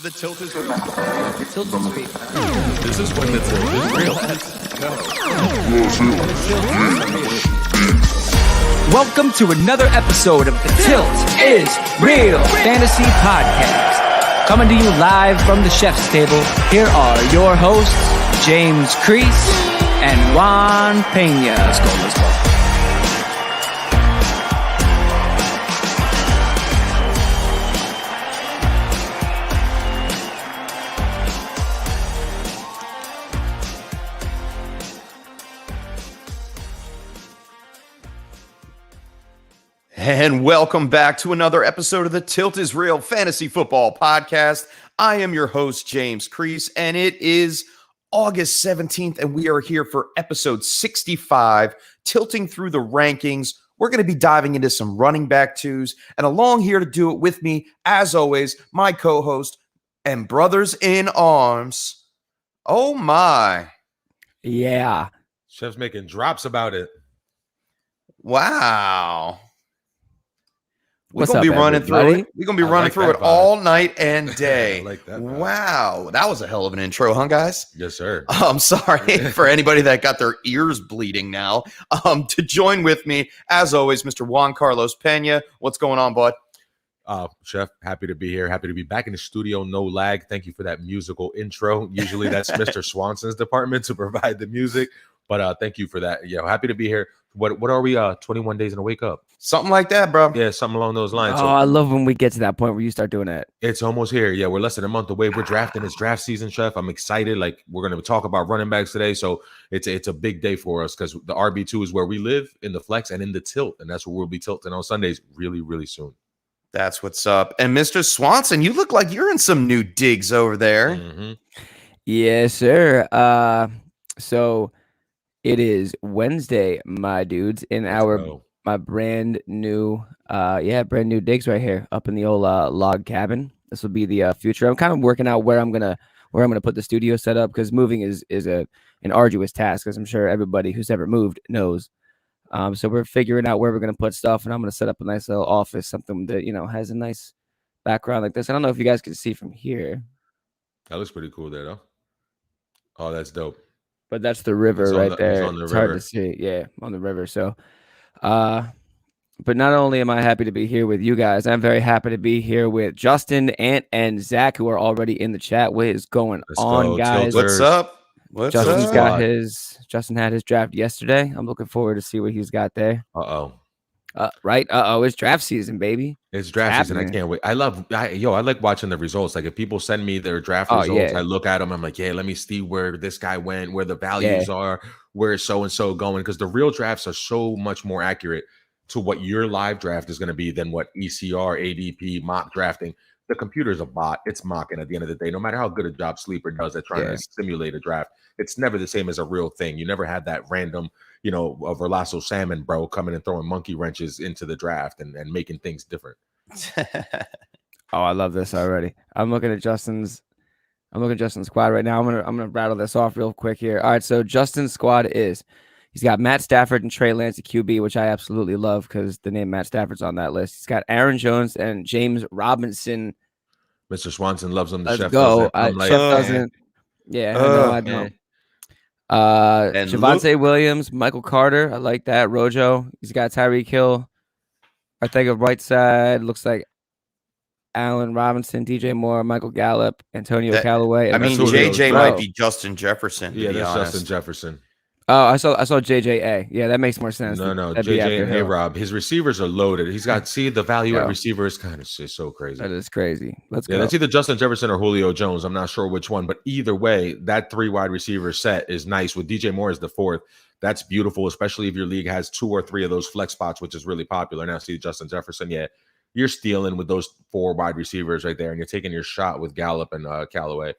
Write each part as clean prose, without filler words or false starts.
The tilt is real. The tilt is real. This is when the tilt is real. Let's go. Welcome to another episode of The Tilt is Real Fantasy Podcast. Coming to you live from the chef's table, here are your hosts, James Crease and Juan Pena. Let's go. And welcome back to another episode of the Tilt is Real Fantasy Football Podcast. I am your host, James Crease, and it is August 17th, and we are here for episode 65, tilting through the rankings. We're going to be diving into some running back twos, and along here to do it with me, as always, my co-host and brothers in arms. Oh, my. Yeah. Chef's making drops about it. Wow. We're What's gonna up, be running everybody? through it. We're gonna be running through it vibe. all night and day. I like that vibe. Wow, that was a hell of an intro, huh, guys? Yes, sir. I'm sorry for anybody that got their ears bleeding now. To join with me, as always, Mr. Juan Carlos Pena. What's going on, bud? Chef, happy to be here. Happy to be back in the studio. No lag. Thank you for that musical intro. Usually that's Mr. Swanson's department to provide the music, but thank you for that. Yeah, happy to be here. What are we? 21 days in a wake up. Something like that, bro. Yeah, something along those lines. Oh, I love when we get to that point where you start doing that. It's almost here. Yeah, we're less than a month away. We're drafting. It's draft season, Chef. I'm excited. Like, we're going to talk about running backs today. So it's a big day for us because the RB2 is where we live, in the flex and in the tilt. And that's where we'll be tilting on Sundays really, really soon. That's what's up. And Mr. Swanson, you look like you're in some new digs over there. Mm-hmm. Yes, sir. So it is Wednesday, my dudes, in my brand new digs right here up in the old log cabin. This will be the future. I'm kind of working out where I'm gonna put the studio set up because moving is an arduous task, as I'm sure everybody who's ever moved knows. So we're figuring out where we're gonna put stuff, and I'm gonna set up a nice little office, something that has a nice background like this. I don't know if you guys can see from here. That looks pretty cool there, though. Oh, that's dope. But that's the river right there. It's hard river. to see. Yeah, on the river. So, but not only am I happy to be here with you guys, I'm very happy to be here with Justin, Ant, and Zach, who are already in the chat. What is going on, guys? What's up? Justin had his draft yesterday. I'm looking forward to see what he's got there. Right. It's draft season, baby. It's draft season. I can't wait. I like watching the results. Like, if people send me their draft results, I look at them. I'm like, yeah, let me see where this guy went, where the values are, where so-and-so going. Because the real drafts are so much more accurate to what your live draft is going to be than what ECR, ADP, mock drafting. The computer's a bot. It's mocking at the end of the day. No matter how good a job Sleeper does at trying to simulate a draft, it's never the same as a real thing. You never had that random, a Verlasso Salmon bro coming and throwing monkey wrenches into the draft and making things different. Oh, I love this already. I'm looking at Justin's squad right now. I'm gonna rattle this off real quick here. All right, so Justin's squad he's got Matt Stafford and Trey Lance at QB, which I absolutely love because the name Matt Stafford's on that list. He's got Aaron Jones and James Robinson. Mr. Swanson loves them. Let's go. Chef doesn't. Yeah, I don't. And Javonte Williams, Michael Carter. I like that. Rojo. He's got Tyreek Hill. I think of right side looks like Allen Robinson, DJ Moore, Michael Gallup, Antonio Callaway. I mean, JJ might be Justin Jefferson. Yeah, that's Justin Jefferson. Oh, I saw JJA. Yeah, that makes more sense. No, JJ and A-Rob. His receivers are loaded. He's got the value at receiver is kind of so crazy. That is crazy. Let's go. That's either Justin Jefferson or Julio Jones. I'm not sure which one, but either way, that 3 wide receiver set is nice with DJ Moore as the 4th. That's beautiful, especially if your league has 2 or 3 of those flex spots, which is really popular. Now, see Justin Jefferson, you're stealing with those 4 wide receivers right there, and you're taking your shot with Gallup and Callaway.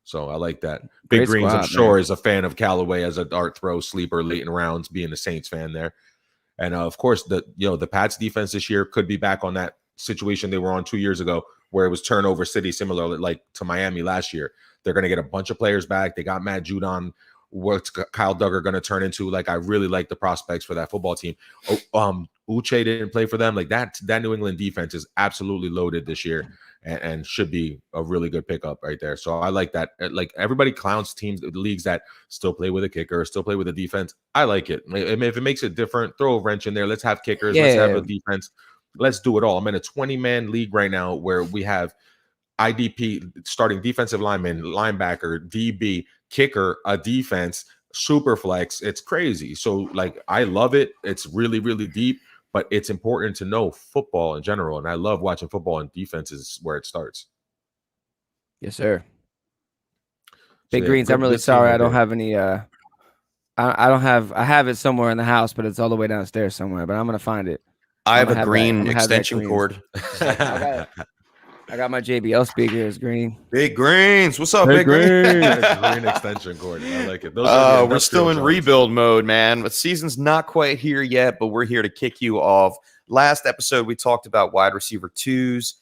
So I like that. Big Greens, I'm sure, is a fan of Callaway as a dart throw sleeper late in rounds, being a Saints fan there. And of course, the Pats defense this year could be back on that situation they were on 2 years ago, where it was turnover city, similar like to Miami last year. They're going to get a bunch of players back. They got Matt Judon what's Kyle Duggar going to turn into. Like, I really like the prospects for that football team. Uche didn't play for them. Like that New England defense is absolutely loaded this year and should be a really good pickup right there. So I like that. Like, everybody clowns teams, leagues that still play with a kicker, still play with a defense. I like it. If it makes it different, throw a wrench in there. Let's have kickers. Let's have a defense. Let's do it all. I'm in a 20-man league right now where we have IDP, starting defensive lineman, linebacker, DB, kicker, a defense, super flex. It's crazy. So, like, I love it. It's really, really deep, but it's important to know football in general. And I love watching football, and defense is where it starts. Yes, sir. Big Greens, I'm really sorry. I don't have any. I have it somewhere in the house, but it's all the way downstairs somewhere. But I'm gonna find it. I have a green extension cord. I got my JBL speakers green. Big Greens. What's up, Big Greens? Green extension cord. I like it. We're still in rebuild mode, man. The season's not quite here yet, but we're here to kick you off. Last episode, we talked about wide receiver 2s,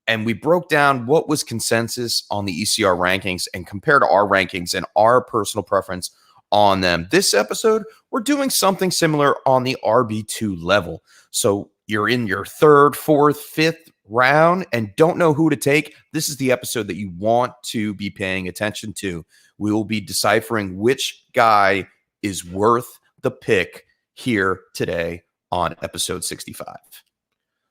and we broke down what was consensus on the ECR rankings and compared to our rankings and our personal preference on them. This episode, we're doing something similar on the RB2 level. So you're in your third, fourth, fifth round and don't know who to take. This is the episode that you want to be paying attention to. We will be deciphering which guy is worth the pick here today on episode 65.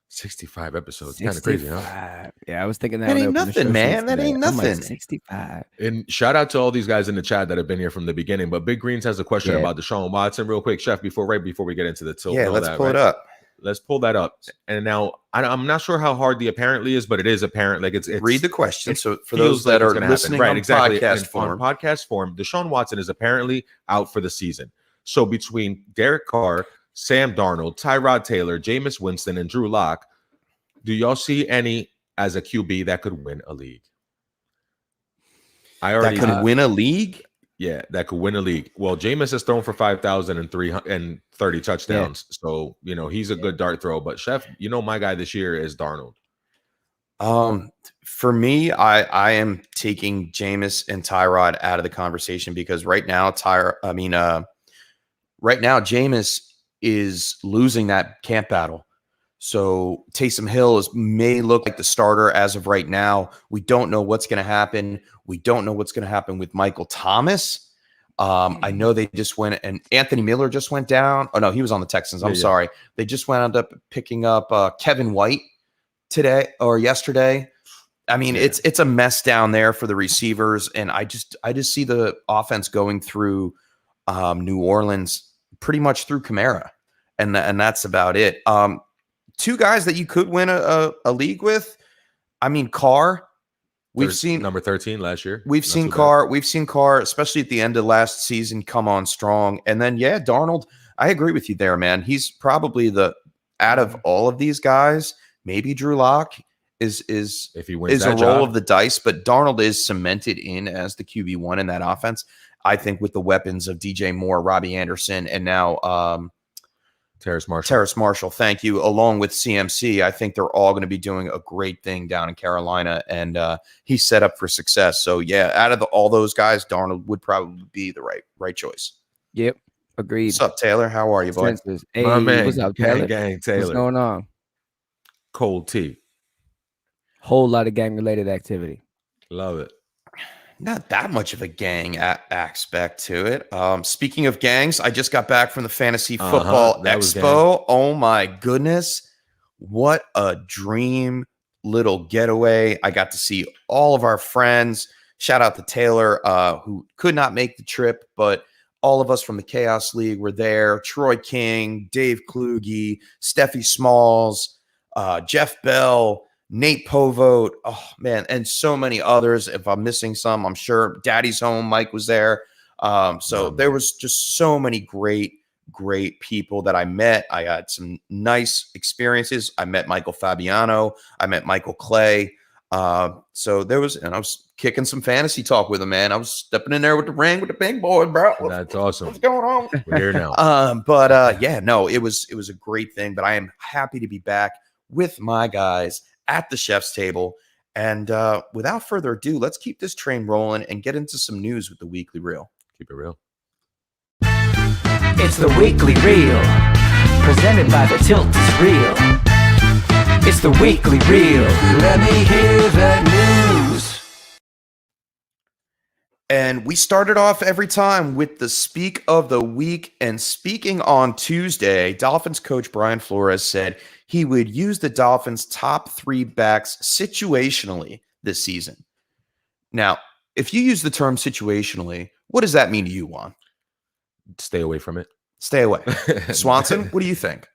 65 episodes. Kind of crazy, huh? Yeah, I was thinking that. That ain't nothing, man. That ain't nothing. Like 65. And shout out to all these guys in the chat that have been here from the beginning. But Big Greens has a question about Deshaun Watson, real quick, Chef. Before we get into the tilt. Yeah, let's pull it up. Let's pull that up. And now I'm not sure how hard the apparently is, but it is apparent. Like it's read the question. So for those that are listening on podcast form, Deshaun Watson is apparently out for the season. So between Derek Carr, Sam Darnold, Tyrod Taylor, Jameis Winston, and Drew Lock, do y'all see any as a QB that could win a league? That could win a league? Yeah, that could win a league. Well, Jameis has thrown for 5,330 touchdowns. Yeah. So, he's a good dart throw. But, Chef, my guy this year is Darnold. For me, I am taking Jameis and Tyrod out of the conversation because right now, Jameis is losing that camp battle. So Taysom Hill may look like the starter as of right now. We don't know what's going to happen. We don't know what's going to happen with Michael Thomas. I know they just went and Anthony Miller just went down. Oh no, he was on the Texans. I'm sorry. They just wound up picking up Kevin White today or yesterday. I mean, it's a mess down there for the receivers, and I just see the offense going through New Orleans pretty much through Kamara, and that's about it. Two guys that you could win a league with. I mean, Carr. We've seen number 13 last year. We've seen Carr. We've seen Carr, especially at the end of last season, come on strong. And then, Darnold. I agree with you there, man. He's probably out of all of these guys. Maybe Drew Lock is if he wins a roll of the dice, but Darnold is cemented in as the QB1 in that offense. I think with the weapons of DJ Moore, Robbie Anderson, and now Terrace Marshall, thank you. Along with CMC, I think they're all going to be doing a great thing down in Carolina, and he's set up for success. So, out of all those guys, Darnold would probably be the right choice. Yep, agreed. What's up, Taylor? How are you, boy? Hey, my man. What's up, Taylor? Gang, Taylor. What's going on? Cold tea. Whole lot of gang-related activity. Love it. Not that much of a gang aspect to it. Speaking of gangs, I just got back from the Fantasy Football Expo. Oh my goodness. What a dream little getaway. I got to see all of our friends. Shout out to Taylor, who could not make the trip, but all of us from the Chaos League were there. Troy King, Dave Kluge, Steffi Smalls, Jeff Bell, Nate Povote, oh man, and so many others. If I'm missing some, I'm sure Daddy's Home, Mike was there. There was just so many great people that I met. I had some nice experiences. I met Michael Fabiano. I met Michael Clay. So there was, and I was kicking some fantasy talk with him, man. I was stepping in there with the ring with the big boys, bro. That's awesome. What's going on? We're here now. It was a great thing, but I am happy to be back with my guys at the chef's table. And without further ado, let's keep this train rolling and get into some news with the Weekly Reel. Keep it real. It's the weekly reel, presented by the Tilt is Real. It's the weekly reel. Let me hear the news. And we started off every time with the speak of the week. And speaking on Tuesday, Dolphins coach Brian Flores said he would use the Dolphins' top 3 backs situationally this season. Now, if you use the term situationally, what does that mean to you, Juan? Stay away from it. Stay away. Swanson, what do you think?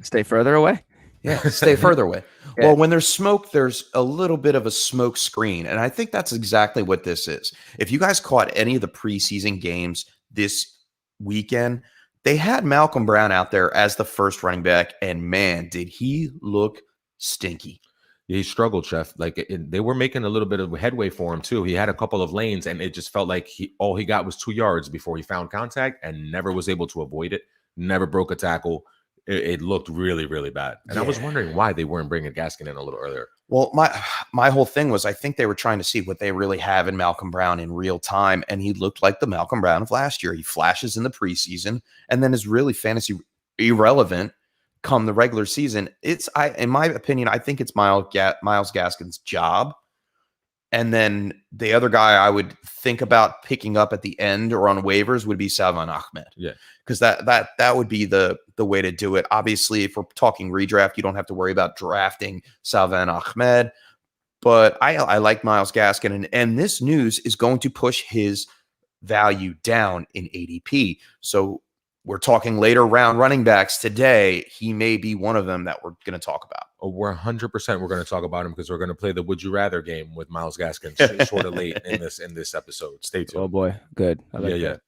Stay further away. Yeah, stay further away. Yeah. Well, when there's smoke, there's a little bit of a smoke screen. And I think that's exactly what this is. If you guys caught any of the preseason games this weekend, they had Malcolm Brown out there as the first running back. And man, did he look stinky. He struggled, Chef. Like they were making a little bit of headway for him too. He had a couple of lanes, and it just felt like all he got was 2 yards before he found contact, and never was able to avoid it. Never broke a tackle. It looked really, really bad. And I was wondering why they weren't bringing Gaskin in a little earlier. Well, my whole thing was I think they were trying to see what they really have in Malcolm Brown in real time, and he looked like the Malcolm Brown of last year. He flashes in the preseason and then is really fantasy irrelevant come the regular season. In my opinion, I think it's Myles Gaskin's job. And then the other guy I would think about picking up at the end or on waivers would be Salvon Ahmed. Yeah. Because that would be the way to do it. Obviously, if we're talking redraft, you don't have to worry about drafting Salvon Ahmed. But I like Myles Gaskin, and this news is going to push his value down in ADP. So we're talking later round running backs today. He may be one of them that we're going to talk about. Oh, we're 100% we're going to talk about him because we're going to play the Would You Rather game with Myles Gaskin sort of late in this episode. Stay tuned. Oh boy, good. I like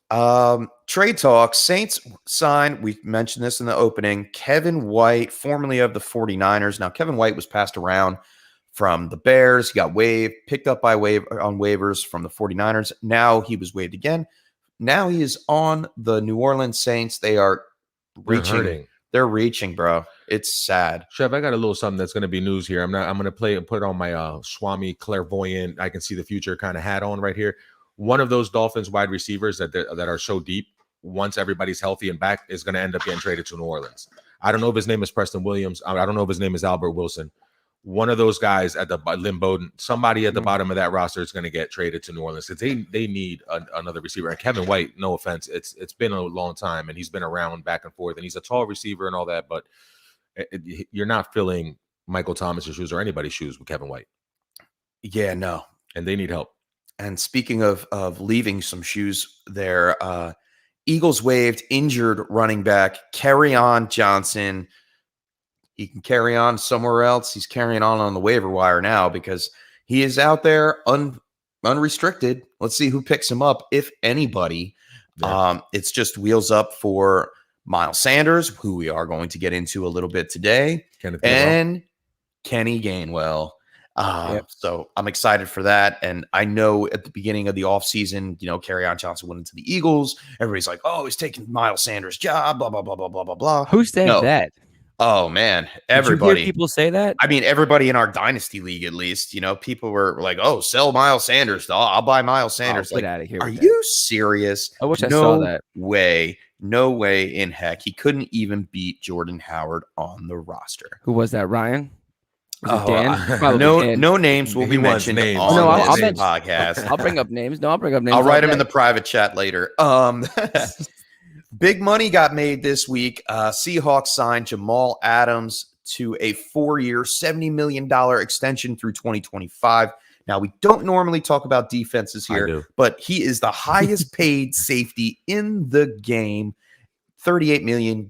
that. Trade talk. Saints signed, we mentioned this in the opening, Kevin White, formerly of the 49ers. Now, Kevin White was passed around from the Bears. He got picked up on waivers from the 49ers. Now he was waived again. Now he is on the New Orleans Saints. They are reaching. They're reaching, bro. It's sad. Chef, I got a little something that's going to be news here. I'm going to put on my Swami clairvoyant, I can see the future kind of hat on right here. One of those Dolphins wide receivers that are so deep, once everybody's healthy and back, is going to end up getting traded to New Orleans. I don't know if his name is Preston Williams. I don't know if his name is Albert Wilson. One of those guys at the Lynn Bowden, somebody at the bottom of that roster is going to get traded to New Orleans because they need another receiver. And Kevin White, no offense, it's been a long time and he's been around back and forth and he's a tall receiver and all that, but you're not filling Michael Thomas's shoes or anybody's shoes with Kevin White. Yeah, no, and they need help. And speaking of leaving some shoes there, Eagles waived injured running back Kerryon Johnson. He can carry on somewhere else. He's carrying on the waiver wire now because he is out there unrestricted. Let's see who picks him up, if anybody. Yeah. It's just wheels up for Miles Sanders, who we are going to get into a little bit today, and Kenny Gainwell. So I'm excited for that. And I know at the beginning of the offseason, Kerryon Johnson went into the Eagles. Everybody's like, oh, he's taking Miles Sanders' job, blah, blah, blah, blah, blah, blah, blah. Who said that? Oh, man. Everybody. Did you hear people say that? I mean, everybody in our dynasty league, at least, people were like, oh, sell Miles Sanders. I'll buy Miles Sanders. Get out of here. Are you serious? I wish I saw that. No way in heck. He couldn't even beat Jordan Howard on the roster. Who was that, Ryan? Dan? No names will be mentioned on this podcast. I'll bring up names. I'll write them in the private chat later. Big money got made this week. Seahawks signed Jamal Adams to a 4-year, $70 million extension through 2025. Now, we don't normally talk about defenses here, but he is the highest paid safety in the game. $38 million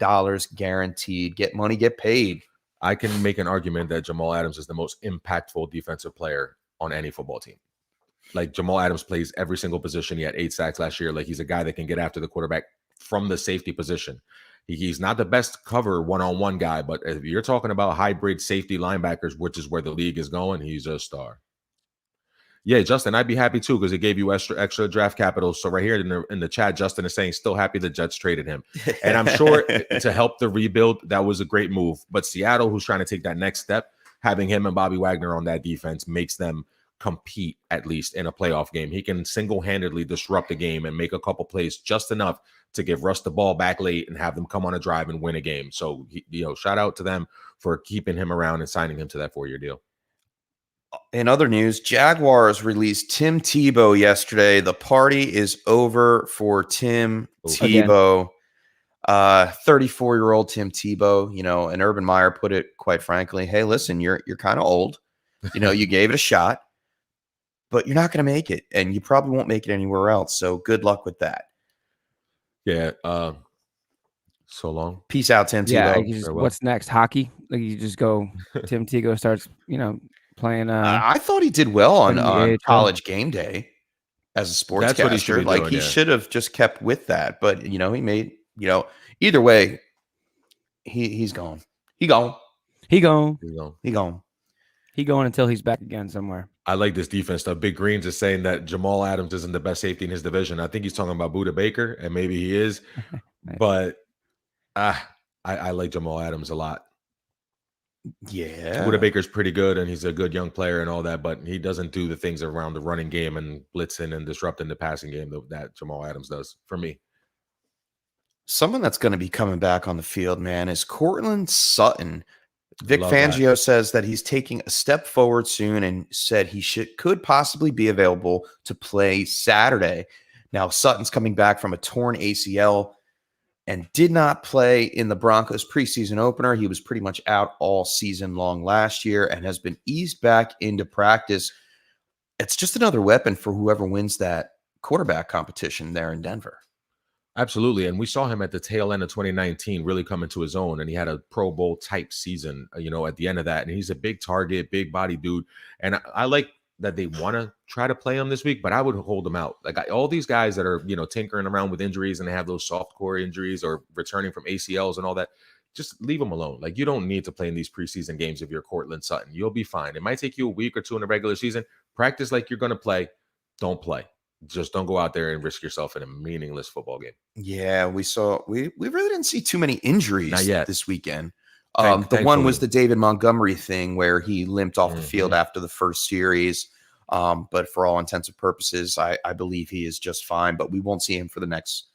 guaranteed. Get money, get paid. I can make an argument that Jamal Adams is the most impactful defensive player on any football team. Like, Jamal Adams plays every single position. He had 8 sacks last year. Like, he's a guy that can get after the quarterback from the safety position. He's not the best cover one-on-one guy, but if you're talking about hybrid safety linebackers, which is where the league is going, he's a star. Yeah, Justin, I'd be happy too because it gave you extra draft capital. So right here in the chat, Justin is saying still happy the Jets traded him. And I'm sure to help the rebuild, that was a great move. But Seattle, who's trying to take that next step, having him and Bobby Wagner on that defense makes them compete at least in a playoff game. He can single-handedly disrupt the game and make a couple plays just enough to give Russ the ball back late and have them come on a drive and win a game. So, shout out to them for keeping him around and signing him to that 4-year deal. In other news, Jaguars released Tim Tebow yesterday. The party is over for Tim Tebow. 34-year-old Tim Tebow, and Urban Meyer put it quite frankly, hey, listen, you're kind of old. You gave it a shot, but you're not going to make it, and you probably won't make it anywhere else. So good luck with that. Yeah. So long. Peace out, Tim Tebow. What's next? Hockey? Like you just go. Tim Tebow starts, playing. I thought he did well on College Game Day as a sportscaster. That's what he should be doing, he should have just kept with that, but he made. Either way, he's gone. He gone until he's back again somewhere. I like this defense stuff. Big Greens is saying that Jamal Adams isn't the best safety in his division. I think he's talking about Budda Baker, and maybe he is, but I like Jamal Adams a lot. Yeah, Budda Baker's pretty good, and he's a good young player and all that, but he doesn't do the things around the running game and blitzing and disrupting the passing game that Jamal Adams does for me. Someone that's going to be coming back on the field, man, is Courtland Sutton. Vic Fangio says that he's taking a step forward soon and said he could possibly be available to play Saturday. Now, Sutton's coming back from a torn ACL and did not play in the Broncos preseason opener. He was pretty much out all season long last year and has been eased back into practice. It's just another weapon for whoever wins that quarterback competition there in Denver. Absolutely. And we saw him at the tail end of 2019 really come into his own, and he had a Pro Bowl type season, at the end of that. And he's a big target, big body dude. And I like that they want to try to play him this week, but I would hold him out. Like all these guys that are, tinkering around with injuries and they have those soft core injuries or returning from ACLs and all that, just leave them alone. Like you don't need to play in these preseason games if you're Courtland Sutton. You'll be fine. It might take you a week or two in the regular season. Practice like you're going to play. Don't play. Just don't go out there and risk yourself in a meaningless football game. Yeah, we really didn't see too many injuries Not yet. This weekend. The one was the David Montgomery thing where he limped off the field after the first series. But for all intents and purposes, I believe he is just fine. But we won't see him for the next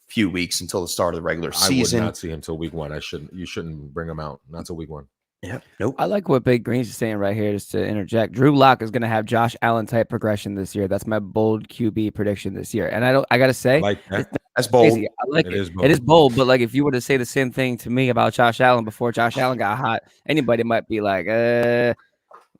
few weeks until the start of the regular season. I would not see him until week 1. You shouldn't bring him out. Not till week 1. Yeah, nope. I like what Big Greens is saying right here, just to interject. Drew Lock is going to have Josh Allen type progression this year. That's my bold QB prediction this year. And I got to say, that's bold. I like it. It is bold, but like if you were to say the same thing to me about Josh Allen before Josh Allen got hot, anybody might be like,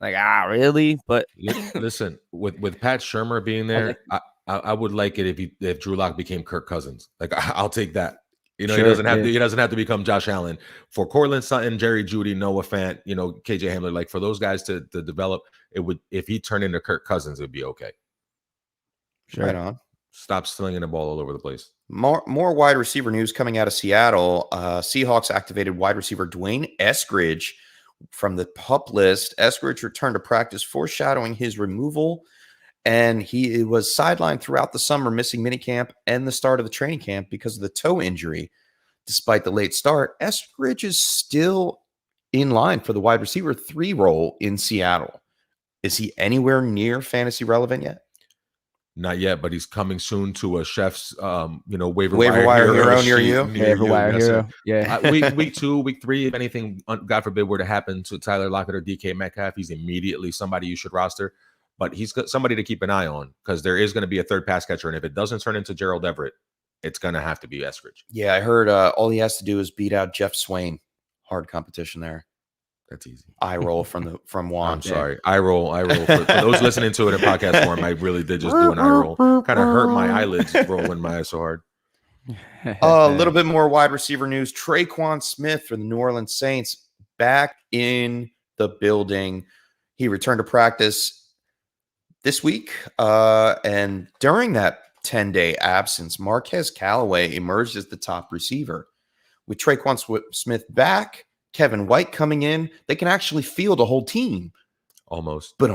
really? But listen, with Pat Shurmur being there, I would like it if Drew Lock became Kirk Cousins. Like I'll take that. He doesn't have to become Josh Allen. For Courtland Sutton, Jerry Jeudy, Noah Fant, KJ Hamler, like for those guys to develop, it would, if he turned into Kirk Cousins, it would be okay. Sure. Right on. Stop slinging the ball all over the place. More wide receiver news coming out of Seattle. Seahawks activated wide receiver Dwayne Eskridge from the PUP list. Eskridge returned to practice, foreshadowing his removal, and he was sidelined throughout the summer, missing minicamp and the start of the training camp because of the toe injury. Despite the late start, Eskridge is still in line for the wide receiver 3 role in Seattle. Is he anywhere near fantasy relevant yet? Not yet, but he's coming soon to a chef's, waiver wire hero near you. Waiver wire hero. Yeah. Week 2, week 3, if anything, God forbid, were to happen to Tyler Lockett or DK Metcalf, he's immediately somebody you should roster. But he's got somebody to keep an eye on because there is going to be a third pass catcher. And if it doesn't turn into Gerald Everett, it's going to have to be Eskridge. Yeah, I heard all he has to do is beat out Jeff Swain. Hard competition there. That's easy. Eye roll from Juan. I'm sorry. Eye roll. For those listening to it in podcast form, I really did just do an eye roll. Kind of hurt my eyelids rolling my eyes so hard. A little bit more wide receiver news. Traquan Smith from the New Orleans Saints back in the building. He returned to practice this week, and during that 10-day absence, Marquez Callaway emerged as the top receiver. With Traquan Smith back, Kevin White coming in, they can actually field a whole team. Almost. But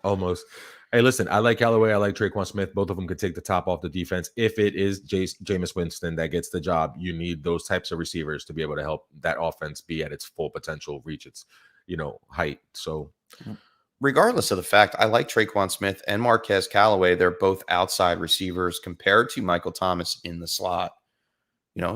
almost. Hey, listen, I like Callaway. I like Traquan Smith. Both of them could take the top off the defense. If it is Jameis Winston that gets the job, you need those types of receivers to be able to help that offense be at its full potential, reach its, height. So regardless of the fact, I like Traquan Smith and Marquez Callaway. They're both outside receivers compared to Michael Thomas in the slot.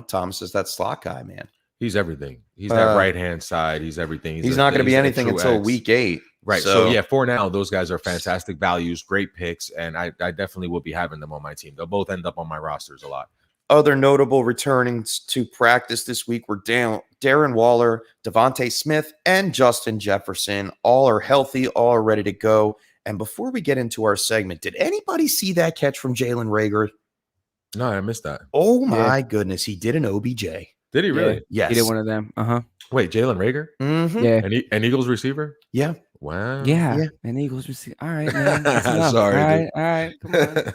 Thomas is that slot guy, man. He's everything. He's that right-hand side. He's everything. He's not going to be anything until week 8. Right. So, yeah, for now, those guys are fantastic values, great picks, and I definitely will be having them on my team. They'll both end up on my rosters a lot. Other notable returnings to practice this week were Darren Waller, Devontae Smith, and Justin Jefferson. All are healthy, all are ready to go. And before we get into our segment, did anybody see that catch from Jalen Reagor? No, I missed that. Oh, my goodness. He did an OBJ. Did he really? Yes. He did one of them. Wait, Jalen Reagor? Mm-hmm. Yeah. An Eagles receiver? Yeah. Wow. Yeah. An Eagles receiver. All right, man. Sorry. All right. Come on.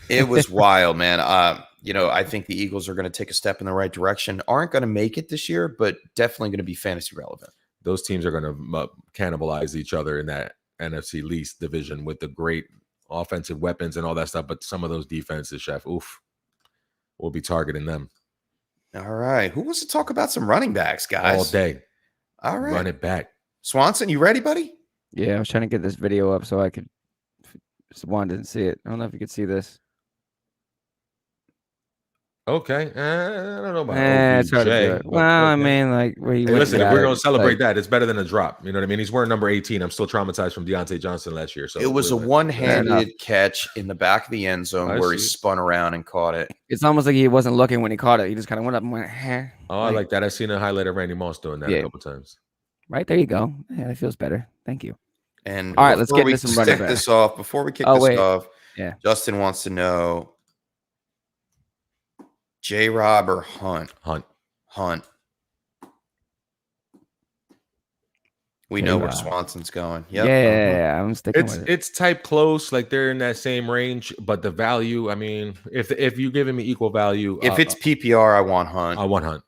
It was wild, man. I think the Eagles are going to take a step in the right direction. Aren't going to make it this year, but definitely going to be fantasy relevant. Those teams are going to cannibalize each other in that NFC least division with the great offensive weapons and all that stuff. But some of those defenses, Chef, we'll be targeting them. All right. Who wants to talk about some running backs, guys? All day. All right. Run it back. Swanson, you ready, buddy? Yeah, I was trying to get this video up so I could. Juan didn't see it. I don't know if you could see this. Okay. I don't know about it's hard to do it. Well, I mean, like, listen, if we're going to celebrate that, it's better than a drop. You know what I mean? He's wearing number 18. I'm still traumatized from Deontay Johnson last year. So it was a one-handed catch in the back of the end zone where he spun around and caught it. It's almost like he wasn't looking when he caught it. He just kind of went up and went, huh. Oh, I like that. I've seen a highlight of Randy Moss doing that a couple times. Right, there you go. Yeah, that feels better. Thank you. And all right, let's get this running back. Before we kick this off, Justin wants to know J-Rob or Hunt? Hunt. We know where Swanson's going. Yep. Yeah, I'm sticking with it. It's type close, like they're in that same range, but the value, I mean, if you're giving me equal value. If it's PPR, I want Hunt. I want Hunt.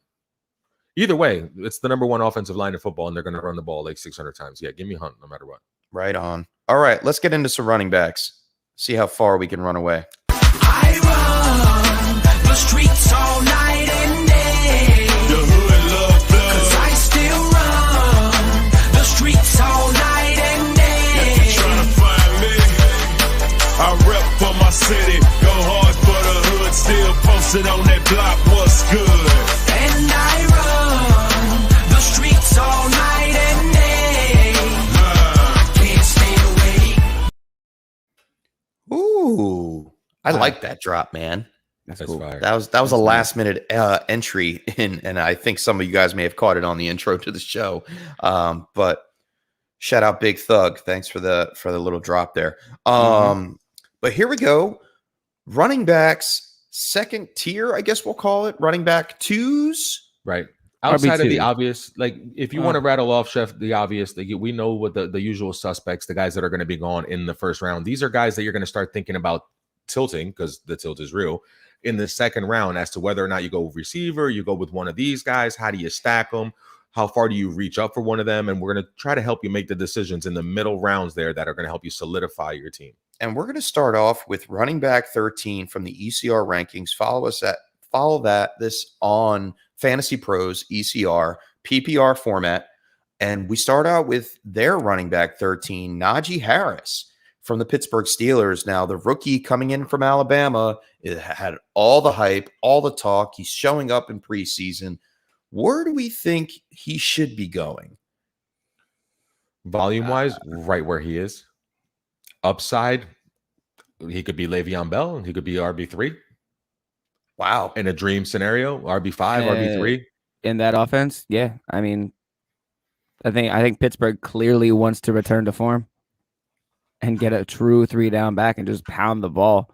Either way, it's the number 1 offensive line in football, and they're going to run the ball like 600 times. Yeah, give me Hunt no matter what. Right on. All right, let's get into some running backs. See how far we can run away. I run the streets all night and day. The hood love blood. 'Cause I still run the streets all night and day. If you're trying to find me, I rep for my city. Go hard for the hood. Still posted on that block. What's good? And I run the streets all night and day. Can't stay away. Ooh, I like that drop, man. That's cool. Fire. That was a last minute entry in, and I think some of you guys may have caught it on the intro to the show. But shout out Big Thug. Thanks for the little drop there. But here we go. Running backs, second tier, I guess we'll call it. Running back 2s. Right. Outside of the obvious, like if you want to rattle off, Chef, the obvious, we know what the usual suspects, the guys that are going to be gone in the first round. These are guys that you're going to start thinking about tilting, because the tilt is real, in the second round as to whether or not you go receiver, you go with one of these guys. How do you stack them? How far do you reach up for one of them? And we're going to try to help you make the decisions in the middle rounds there that are going to help you solidify your team. And we're going to start off with running back 13 from the ECR rankings. Follow this on Fantasy Pros ECR PPR format. And we start out with their running back 13, Najee Harris from the Pittsburgh Steelers. Now, the rookie coming in from Alabama, it had all the hype, all the talk. He's showing up in preseason. Where do we think he should be going? Volume-wise, right where he is. Upside, he could be Le'Veon Bell. He could be RB3. Wow. In a dream scenario, RB5, RB3. In that offense, yeah. I mean, I think Pittsburgh clearly wants to return to form and get a true 3-down back and just pound the ball.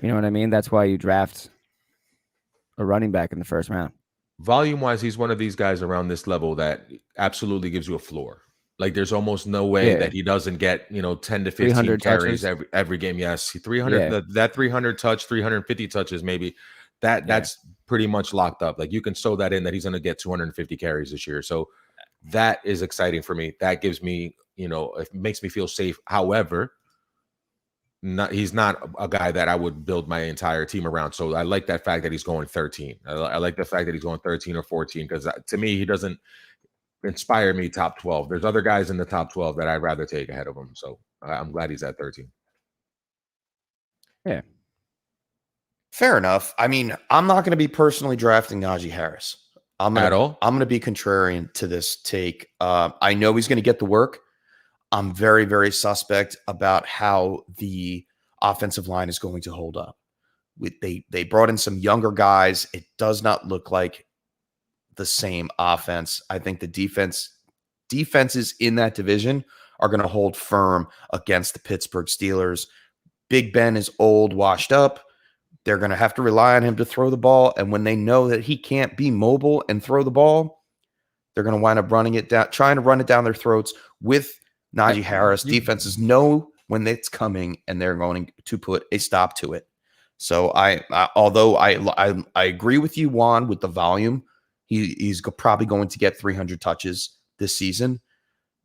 You know what I mean? That's why you draft a running back in the first round. Volume-wise, he's one of these guys around this level that absolutely gives you a floor. Like, there's almost no way that he doesn't get, 10 to 15 carries every game. Yes, 300. That 300 touch, 350 touches, maybe. That's pretty much locked up. Like, you can sew that in that he's going to get 250 carries this year. So that is exciting for me. That gives me, it makes me feel safe. However, he's not a guy that I would build my entire team around. So I like that fact that he's going 13. I like the fact that he's going 13 or 14 because to me, he doesn't. inspire me top 12. There's other guys in the top 12 that I'd rather take ahead of him. So I'm glad he's at 13. Yeah. Fair enough. I mean, I'm not going to be personally drafting Najee Harris. I'm going to be contrarian to this take. I know he's going to get the work. I'm very, very suspect about how the offensive line is going to hold up. They brought in some younger guys. It does not look like the same offense. I think the defenses in that division are going to hold firm against the Pittsburgh Steelers. Big Ben is old, washed up. They're going to have to rely on him to throw the ball. And when they know that he can't be mobile and throw the ball, they're going to wind up running it down, trying to run it down their throats with Najee Harris. Defenses know when it's coming, and they're going to put a stop to it. So although I agree with you, Juan, with the volume, he's probably going to get 300 touches this season.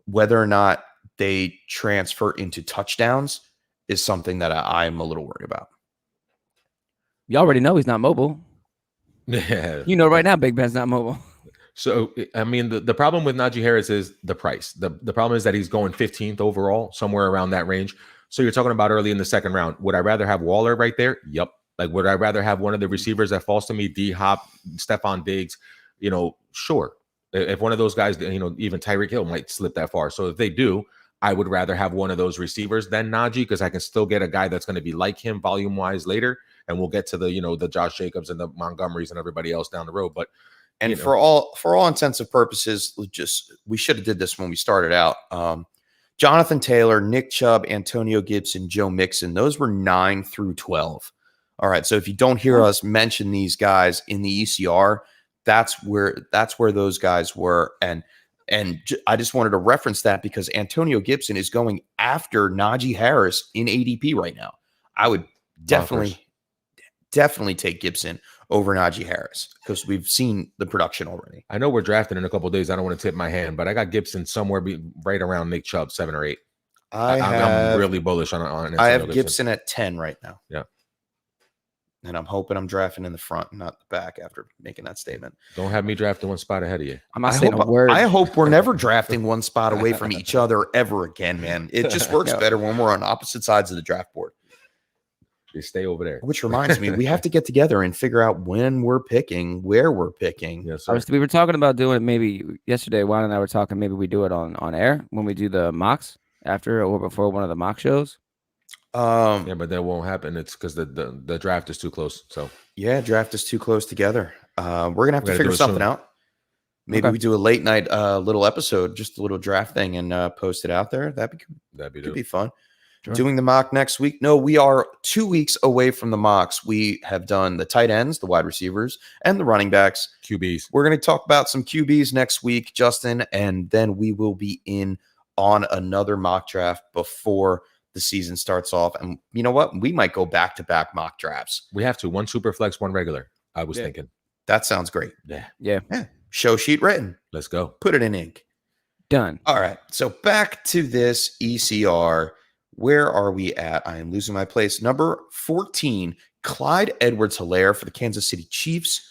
Whether or not they transfer into touchdowns is something that I'm a little worried about. You already know he's not mobile. Yeah. You know right now Big Ben's not mobile. So, I mean, the problem with Najee Harris is the price. The problem is that he's going 15th overall, somewhere around that range. So you're talking about early in the second round. Would I rather have Waller right there? Yep. Like, would I rather have one of the receivers that falls to me, D-Hop, Stephon Diggs? Sure. If one of those guys, even Tyreek Hill might slip that far. So if they do, I would rather have one of those receivers than Najee, because I can still get a guy that's going to be like him volume-wise later. And we'll get to the Josh Jacobs and the Montgomerys and everybody else down the road. But for all intents and purposes, we should have did this when we started out. Jonathan Taylor, Nick Chubb, Antonio Gibson, Joe Mixon, those were 9 through 12. All right. So if you don't hear us mention these guys in the ECR, that's where those guys were. And I just wanted to reference that because Antonio Gibson is going after Najee Harris in ADP right now. I would definitely take Gibson over Najee Harris because we've seen the production already. I know we're drafting in a couple of days. I don't want to tip my hand, but I got Gibson somewhere right around Nick Chubb, 7 or 8. I'm really bullish on I have Gibson at 10 right now. Yeah. And I'm hoping I'm drafting in the front, not the back after making that statement. Don't have me drafting one spot ahead of you. I'm not saying a word. I hope we're never drafting one spot away from each other ever again, man. It just works better when we're on opposite sides of the draft board. You stay over there. Which reminds me, we have to get together and figure out when we're picking, where we're picking. Yes, sir. We were talking about doing it maybe yesterday. Juan and I were talking, maybe we do it on air when we do the mocks after or before one of the mock shows. Yeah, but that won't happen. It's because the draft is too close. So yeah, draft is too close together. We're gonna have to figure something out. Maybe we do a late night little episode, just a little draft thing, and post it out there. That'd be fun. Sure. Doing the mock next week. No, we are 2 weeks away from the mocks. We have done the tight ends, the wide receivers, and the running backs. QBs. We're going to talk about some QBs next week, Justin, and then we will be in on another mock draft before the season starts off. And you know what? We might go back-to-back mock drafts. We have to. One super flex, one regular. I was thinking. That sounds great. Yeah. Show sheet written. Let's go. Put it in ink. Done. All right. So back to this ECR. Where are we at? I am losing my place. Number 14, Clyde Edwards-Helaire for the Kansas City Chiefs.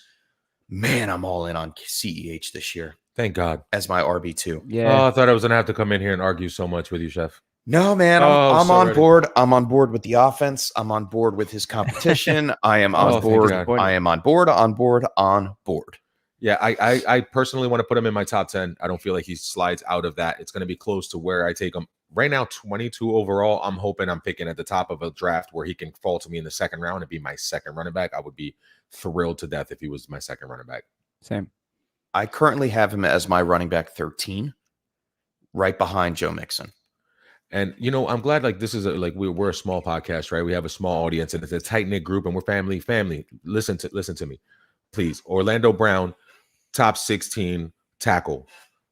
Man, I'm all in on CEH this year. Thank God. As my RB2. Yeah. Oh, I thought I was going to have to come in here and argue so much with you, Chef. No, man. I'm on board. I'm on board with the offense. I'm on board with his competition. I am on board. I am on board. Yeah, I personally want to put him in my top 10. I don't feel like he slides out of that. It's going to be close to where I take him. Right now, 22 overall. I'm hoping I'm picking at the top of a draft where he can fall to me in the second round and be my second running back. I would be thrilled to death if he was my second running back. Same. I currently have him as my running back 13, right behind Joe Mixon. And, I'm glad this is we're a small podcast, right? We have a small audience and it's a tight knit group and we're family. Listen to me, please. Orlando Brown, top 16 tackle.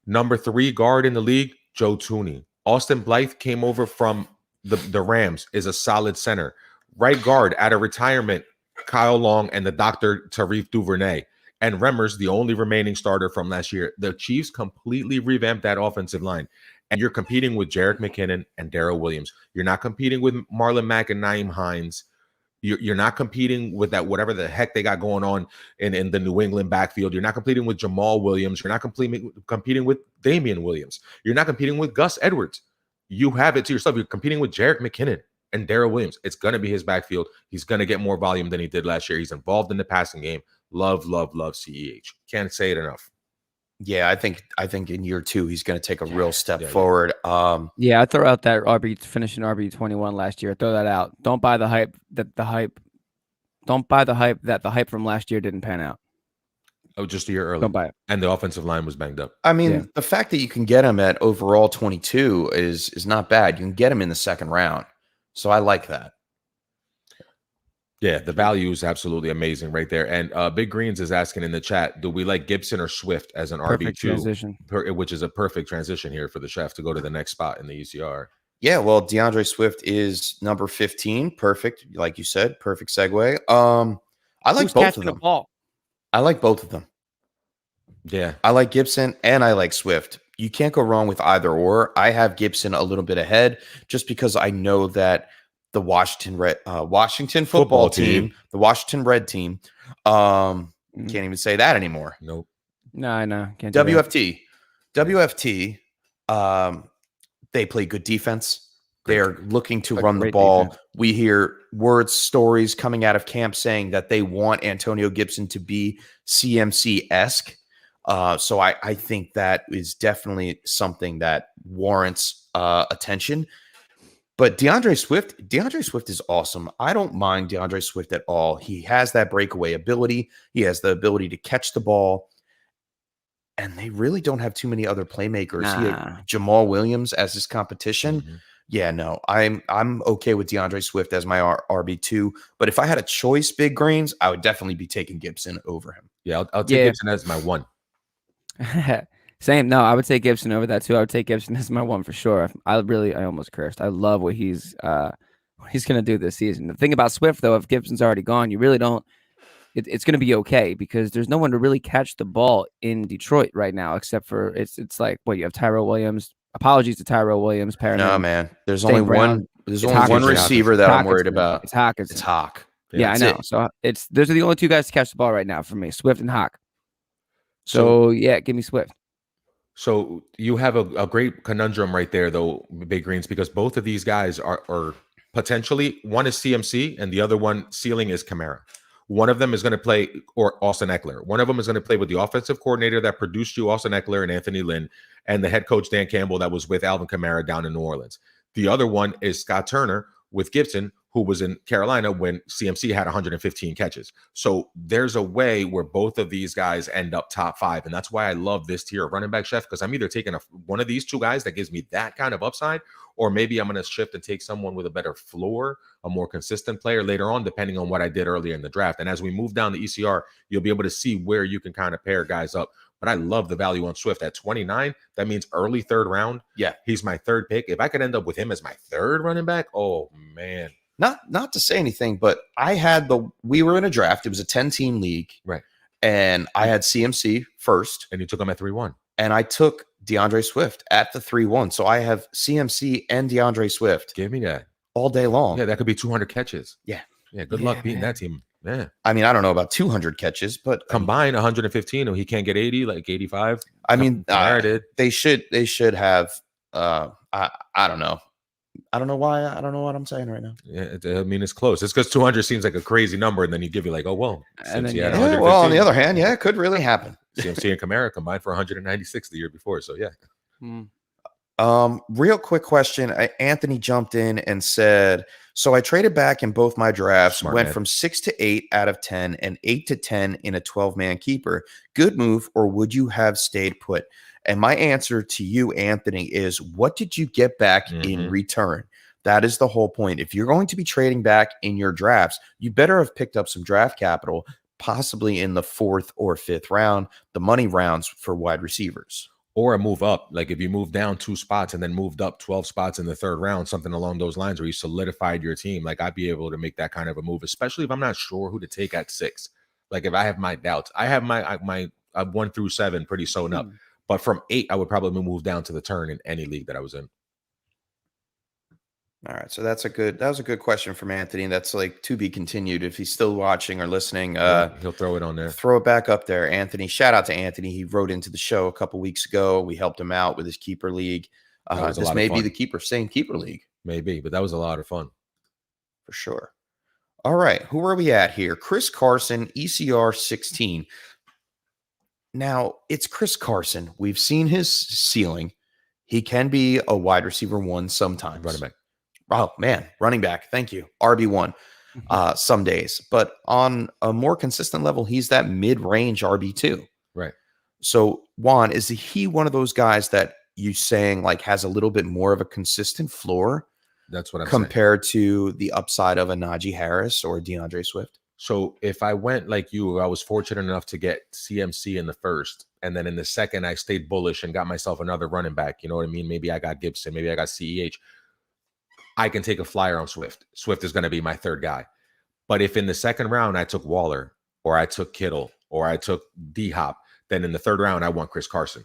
Number 3 guard in the league, Joe Tooney. Austin Blythe came over from the Rams, is a solid center. Right guard out of retirement, Kyle Long and the Dr. Tariq Duvernay. And Remmers, the only remaining starter from last year. The Chiefs completely revamped that offensive line. And you're competing with Jerick McKinnon and Darrell Williams. You're not competing with Marlon Mack and Naeem Hines. You're not competing with that whatever the heck they got going on in the New England backfield. You're not competing with Jamal Williams. You're not competing with Damian Williams. You're not competing with Gus Edwards. You have it to yourself. You're competing with Jerick McKinnon and Darrell Williams. It's going to be his backfield. He's going to get more volume than he did last year. He's involved in the passing game. Love CEH. Can't say it enough. Yeah, I think in year 2 he's going to take a real step forward. I throw out that finishing RB21 last year. Throw that out. Don't buy the hype that the hype from last year didn't pan out. Oh, just a year early. Don't buy it. And the offensive line was banged up. I mean, the fact that you can get him at overall 22 is not bad. You can get him in the second round. So I like that. Yeah, the value is absolutely amazing right there. And Big Greens is asking in the chat, do we like Gibson or Swift as an Perfect RB2? transition. Which is a perfect transition here for the chef to go to the next spot in the ECR. Yeah, well, DeAndre Swift is number 15. Perfect. Like you said, perfect segue. I like both of them. I like both of them. Yeah. I like Gibson and I like Swift. You can't go wrong with either or. I have Gibson a little bit ahead just because I know that the Washington football team, the Washington Red team, can't even say that anymore. Nope. No, can't. WFT, they play good defense. They're looking to run the ball. Defense. We hear stories coming out of camp saying that they want Antonio Gibson to be CMC-esque. So I think that is definitely something that warrants attention. But DeAndre Swift is awesome. I don't mind DeAndre Swift at all. He has that breakaway ability. He has the ability to catch the ball. And they really don't have too many other playmakers. He had Jamal Williams as his competition. Mm-hmm. Yeah, no, I'm okay with DeAndre Swift as my RB2. But if I had a choice, Big Greens, I would definitely be taking Gibson over him. Yeah, I'll take Gibson as my 1. Same. No, I would take Gibson over that too. I would take Gibson as my 1 for sure. I almost cursed. I love what he's going to do this season. The thing about Swift, though, if Gibson's already gone, you really don't. It's going to be okay because there's no one to really catch the ball in Detroit right now, except for it's like you have Tyrell Williams. Apologies to Tyrell Williams. No, man. There's only one receiver that I'm worried about. It's Hawk. It's Hawk. Yeah, I know. So those are the only 2 guys to catch the ball right now for me, Swift and Hawk. So yeah, give me Swift. So you have a great conundrum right there, though, Big Greens, because both of these guys are potentially, one is CMC and the other one ceiling is Kamara. One of them is going to play, or Austin Eckler. One of them is going to play with the offensive coordinator that produced you, Austin Eckler and Anthony Lynn, and the head coach, Dan Campbell, that was with Alvin Kamara down in New Orleans. The other one is Scott Turner with Gibson, who was in Carolina when CMC had 115 catches. So there's a way where both of these guys end up top 5. And that's why I love this tier of running back, Chef, because I'm either taking one of these 2 guys that gives me that kind of upside, or maybe I'm going to shift and take someone with a better floor, a more consistent player later on, depending on what I did earlier in the draft. And as we move down the ECR, you'll be able to see where you can kind of pair guys up. But I love the value on Swift at 29. That means early 3rd round. Yeah, he's my 3rd pick. If I could end up with him as my 3rd running back, oh, man. Not to say anything, but we were in a draft. It was a 10-team league. Right. And I had CMC first. And you took him at 3-1. And I took DeAndre Swift at the 3-1. So I have CMC and DeAndre Swift. Give me that. All day long. Yeah, that could be 200 catches. Yeah. Yeah, good luck beating that team. Yeah. I mean, I don't know about 200 catches, but combine 115 and he can't get 80, like 85. I mean, they should have I don't know. I don't know why. I don't know what I'm saying right now. Yeah, I mean, it's close. It's because 200 seems like a crazy number, and then you give you like, oh, well. And then, well, on the other hand, it could really happen. CMC and Kamara combined for 196 the year before, so yeah. Real quick question. Anthony jumped in and said, so I traded back in both my drafts, went from 6 to 8 out of 10 and 8 to 10 in a 12-man keeper. Good move, or would you have stayed put? And my answer to you, Anthony, is what did you get back in return? That is the whole point. If you're going to be trading back in your drafts, you better have picked up some draft capital, possibly in the 4th or 5th round, the money rounds for wide receivers. Or a move up. Like if you moved down 2 spots and then moved up 12 spots in the 3rd round, something along those lines where you solidified your team. Like I'd be able to make that kind of a move, especially if I'm not sure who to take at 6. Like if I have my doubts, I have my 1 through 7 pretty sewn up. But from 8, I would probably move down to the turn in any league that I was in. All right, so that was a good question from Anthony. That's like to be continued. If he's still watching or listening, he'll throw it on there. Throw it back up there, Anthony. Shout out to Anthony. He wrote into the show a couple weeks ago. We helped him out with his keeper league. This may be the same keeper league. Maybe, but that was a lot of fun for sure. All right, who are we at here? Chris Carson, ECR 16. Now it's Chris Carson. We've seen his ceiling. He can be a wide receiver 1 sometimes. Running back. Oh, man, running back. Thank you. RB1 some days. But on a more consistent level, he's that mid-range RB2. Right. So, Juan, is he one of those guys that you saying like has a little bit more of a consistent floor? That's what I'm compared to the upside of a Najee Harris or DeAndre Swift? So if I went like you, I was fortunate enough to get CMC in the first, and then in the second, I stayed bullish and got myself another running back. You know what I mean? Maybe I got Gibson. Maybe I got CEH. I can take a flyer on Swift. Swift is going to be my third guy. But if in the second round I took Waller or I took Kittle or I took D-Hop, then in the third round I want Chris Carson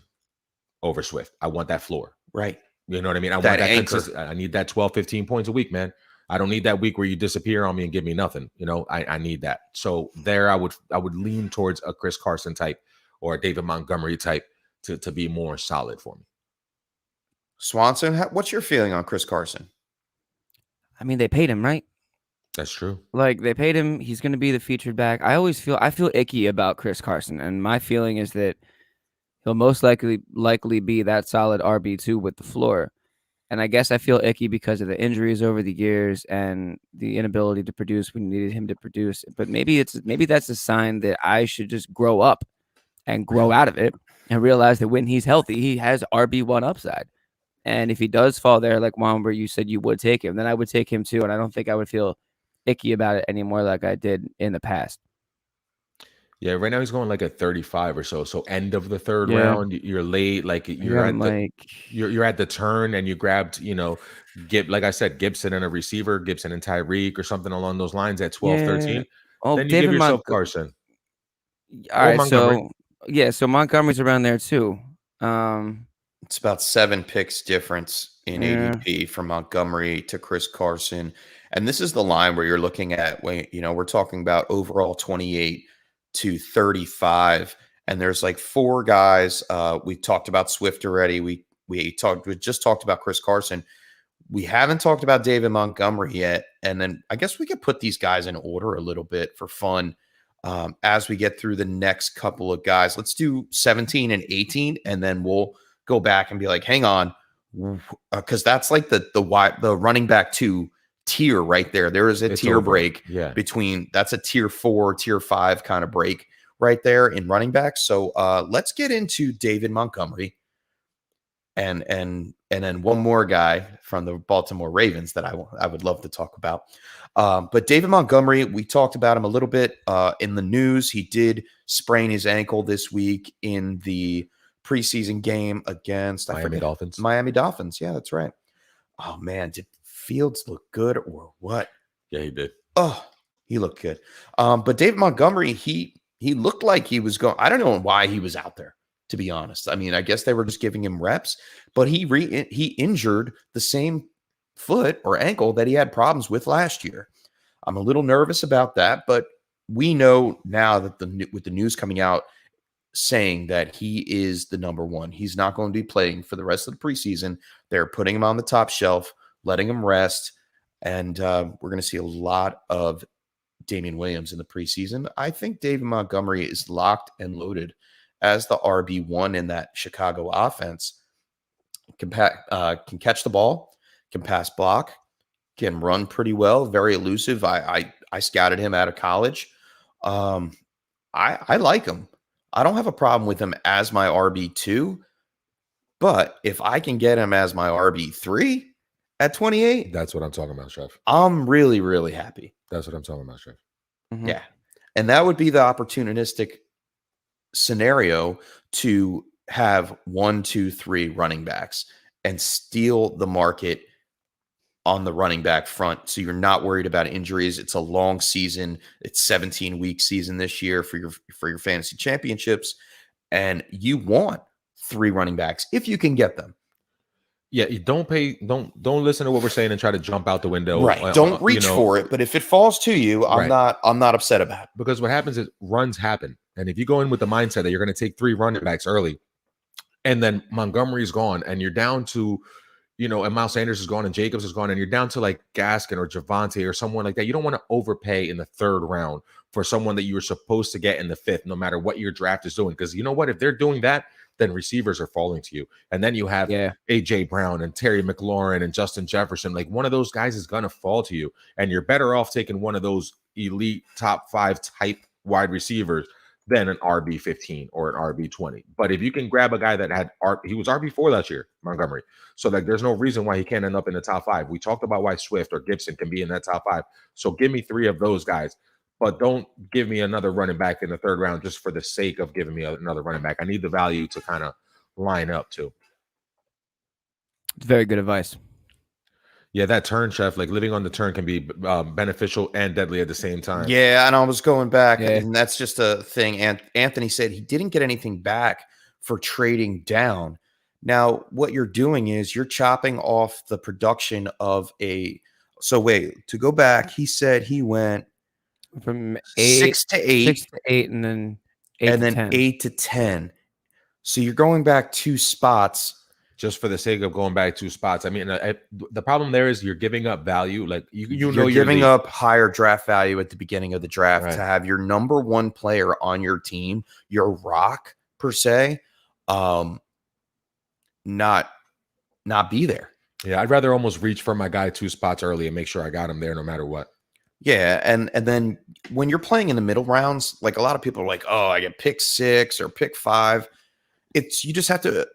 over Swift. I want that floor. Right. You know what I mean? I that want that. I need that 12, 15 points a week, man. I don't need that week where you disappear on me and give me nothing. You know, I need that. So there I would lean towards a Chris Carson type or a David Montgomery type to be more solid for me. Swanson, what's your feeling on Chris Carson? I mean, they paid him, right? That's true. Like, they paid him. He's going to be the featured back. I feel icky about Chris Carson, and my feeling is that he'll most likely be that solid RB2 with the floor. And I guess I feel icky because of the injuries over the years and the inability to produce when you needed him to produce. But maybe that's a sign that I should just grow up and grow out of it and realize that when he's healthy, he has RB1 upside. And if he does fall there, like Juan, where you said you would take him, then I would take him too. And I don't think I would feel icky about it anymore like I did in the past. Yeah, right now he's going like at 35 or so. So end of the third round, you're late. Like you're at the turn, and you grabbed, like I said, Gibson and a receiver, Gibson and Tyreek or something along those lines at 12, 13. Oh, then you give yourself Carson. All right, so Montgomery's around there too. It's about 7 picks difference in ADP from Montgomery to Chris Carson. And this is the line where you're looking at when, we're talking about overall 28 to 35. And there's like 4 guys. We talked about Swift already. We just talked about Chris Carson. We haven't talked about David Montgomery yet. And then I guess we could put these guys in order a little bit for fun as we get through the next couple of guys. Let's do 17 and 18, and then we'll go back and be like, hang on, because that's like the running back 2 tier right there. There is a tier break between, that's a tier 4, tier 5 kind of break right there in running backs. So let's get into David Montgomery and then one more guy from the Baltimore Ravens that I would love to talk about. But David Montgomery, we talked about him a little bit in the news. He did sprain his ankle this week in the preseason game against Miami Dolphins. Yeah, that's right. Oh man, did Fields look good or what? Yeah, he did. Oh, he looked good. But David Montgomery, he looked like he was going. I don't know why he was out there, to be honest. I mean, I guess they were just giving him reps, but he injured the same foot or ankle that he had problems with last year. I'm a little nervous about that, but we know now that with the news coming out saying that he is the number 1. He's not going to be playing for the rest of the preseason. They're putting him on the top shelf, letting him rest, and we're going to see a lot of Damian Williams in the preseason. I think David Montgomery is locked and loaded as the RB1 in that Chicago offense. Can catch the ball, can pass block, can run pretty well, very elusive. I scouted him out of college. I like him. I don't have a problem with him as my RB2, but if I can get him as my RB3 at 28, that's what I'm talking about, Chef. I'm really, really happy. That's what I'm talking about, Chef. Mm-hmm. Yeah. And that would be the opportunistic scenario to have 1, 2, 3 running backs and steal the market on the running back front. So you're not worried about injuries. It's a long season. It's 17-week season this year for your fantasy championships. And you want 3 running backs if you can get them. Yeah, you don't listen to what we're saying and try to jump out the window. Right. Don't reach for it. But if it falls to you, I'm not upset about it. Because what happens is runs happen. And if you go in with the mindset that you're going to take 3 running backs early, and then Montgomery's gone, and you're down to, and Miles Sanders is gone, and Jacobs is gone, and you're down to like Gaskin or Javonte or someone like that, you don't want to overpay in the 3rd round for someone that you were supposed to get in the 5th, no matter what your draft is doing. Because you know what? If they're doing that, then receivers are falling to you. And then you have A.J. Brown and Terry McLaurin and Justin Jefferson. Like, one of those guys is going to fall to you. And you're better off taking one of those elite top 5 type wide receivers than an RB15 or an RB20. But if you can grab a guy that he was RB4 last year, Montgomery. So like, there's no reason why he can't end up in the top 5. We talked about why Swift or Gibson can be in that top 5. So give me 3 of those guys. But don't give me another running back in the 3rd round just for the sake of giving me another running back. I need the value to kind of line up too. Very good advice. Yeah, that turn, Chef, like living on the turn can be beneficial and deadly at the same time. Yeah, and I was going back, and that's just a thing. And Anthony said he didn't get anything back for trading down. Now, what you're doing is you're chopping off the production of a – so wait, to go back, he said he went – from 6 to 8, 6 to 8, and then 8 and to then 10. 8 to 10. So you're going back 2 spots just for the sake of going back 2 spots. I mean, the problem there is you're giving up value. Like you're giving up higher draft value at the beginning of the draft right. to have your number 1 player on your team, your rock per se, not be there. Yeah, I'd rather almost reach for my guy 2 spots early and make sure I got him there no matter what. Yeah, and then when you're playing in the middle rounds, like a lot of people are like, oh, I get pick 6 or pick 5. You just have to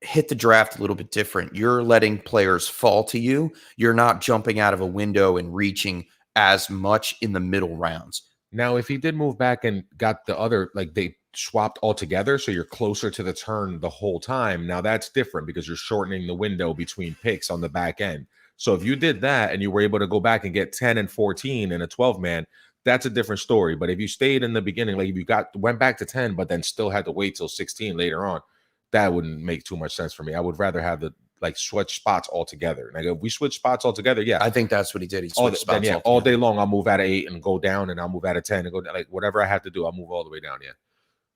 hit the draft a little bit different. You're letting players fall to you. You're not jumping out of a window and reaching as much in the middle rounds. Now, if he did move back and got the other, like they swapped altogether, so you're closer to the turn the whole time, now that's different because you're shortening the window between picks on the back end. So if you did that and you were able to go back and get 10 and 14 in a 12-man, that's a different story. But if you stayed in the beginning, like if you went back to 10, but then still had to wait till 16 later on, that wouldn't make too much sense for me. I would rather have the switch spots altogether. Like if we switch spots altogether, yeah. I think that's what he did. He switched spots altogether. All day long, I'll move out of 8 and go down, and I'll move out of 10 and go down. Like whatever I have to do, I'll move all the way down. Yeah.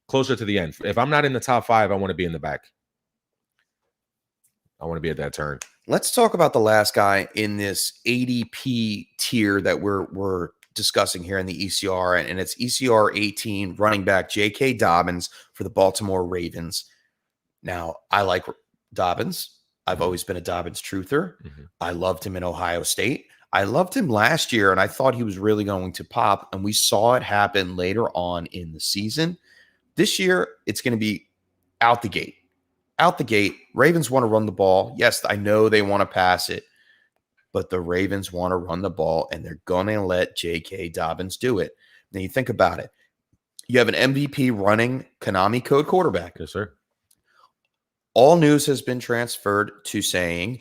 Closer to the end. If I'm not in the top 5, I want to be in the back. I want to be at that turn. Let's talk about the last guy in this ADP tier that we're discussing here in the ECR, and it's ECR 18 running back J.K. Dobbins for the Baltimore Ravens. Now, I like Dobbins. I've always been a Dobbins truther. Mm-hmm. I loved him in Ohio State. I loved him last year, and I thought he was really going to pop, and we saw it happen later on in the season. This year, it's going to be out the gate. Out the gate, Ravens want to run the ball. Yes, I know they want to pass it, but the Ravens want to run the ball, and they're going to let J.K. Dobbins do it. Now, you think about it. You have an MVP running Konami code quarterback. Yes, sir. All news has been transferred to saying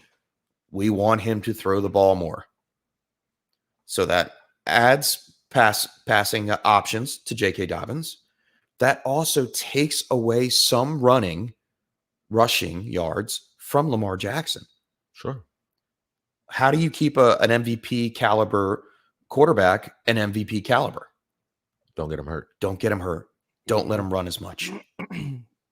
we want him to throw the ball more. So that adds passing options to J.K. Dobbins. That also takes away some rushing yards from Lamar Jackson. Sure. How do you keep an MVP caliber quarterback an MVP caliber? Don't get him hurt. Don't get him hurt. Don't let him run as much.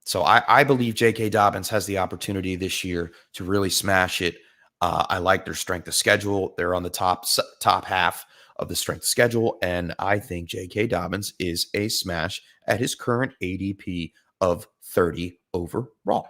So I believe J.K. Dobbins has the opportunity this year to really smash it. I like their strength of schedule. They're on the top half of the strength of schedule, and I think J.K. Dobbins is a smash at his current ADP of 30 overall.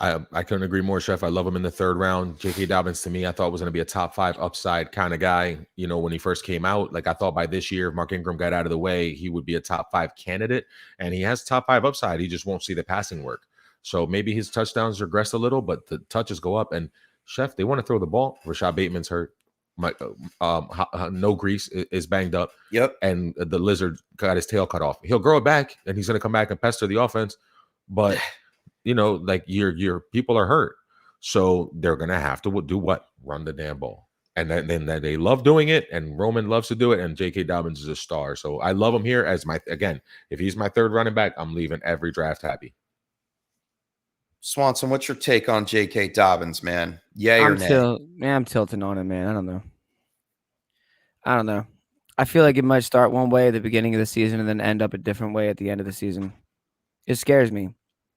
I couldn't agree more, Chef. I love him in the 3rd round. J.K. Dobbins, to me, I thought was going to be a top 5 upside kind of guy. You know, when he first came out, like I thought by this year, if Mark Ingram got out of the way, he would be a top 5 candidate. And he has top 5 upside. He just won't see the passing work. So maybe his touchdowns regress a little, but the touches go up. And Chef, they want to throw the ball. Rashad Bateman's hurt. No Grease is banged up. Yep. And the lizard got his tail cut off. He'll grow it back, and he's going to come back and pester the offense. But you know, like your people are hurt, so they're gonna have to do what? Run the damn ball, and then they love doing it, and Roman loves to do it, and J.K. Dobbins is a star, so I love him here as if he's my 3rd running back, I'm leaving every draft happy. Swanson, what's your take on J.K. Dobbins, man? Yay or nay? I'm tilting on him, man. I don't know. I feel like it might start one way at the beginning of the season and then end up a different way at the end of the season. It scares me.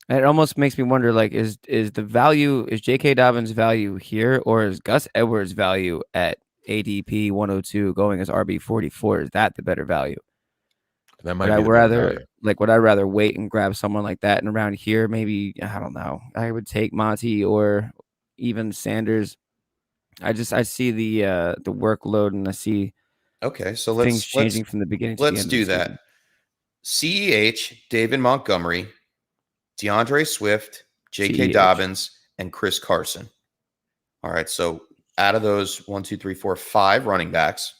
And it almost makes me wonder, like, is J.K. Dobbins' value here, or is Gus Edwards' value at ADP 102 going as RB 44? Is that the better value? That might be the better value. Would I rather wait and grab someone like that and around here? Maybe, I don't know. I would take Monty or even Sanders. I see the workload, and I see so things changing from the beginning to the end. Let's do that. CEH, David Montgomery, DeAndre Swift, J.K. Dobbins, and Chris Carson. All right, so out of those 5 running backs,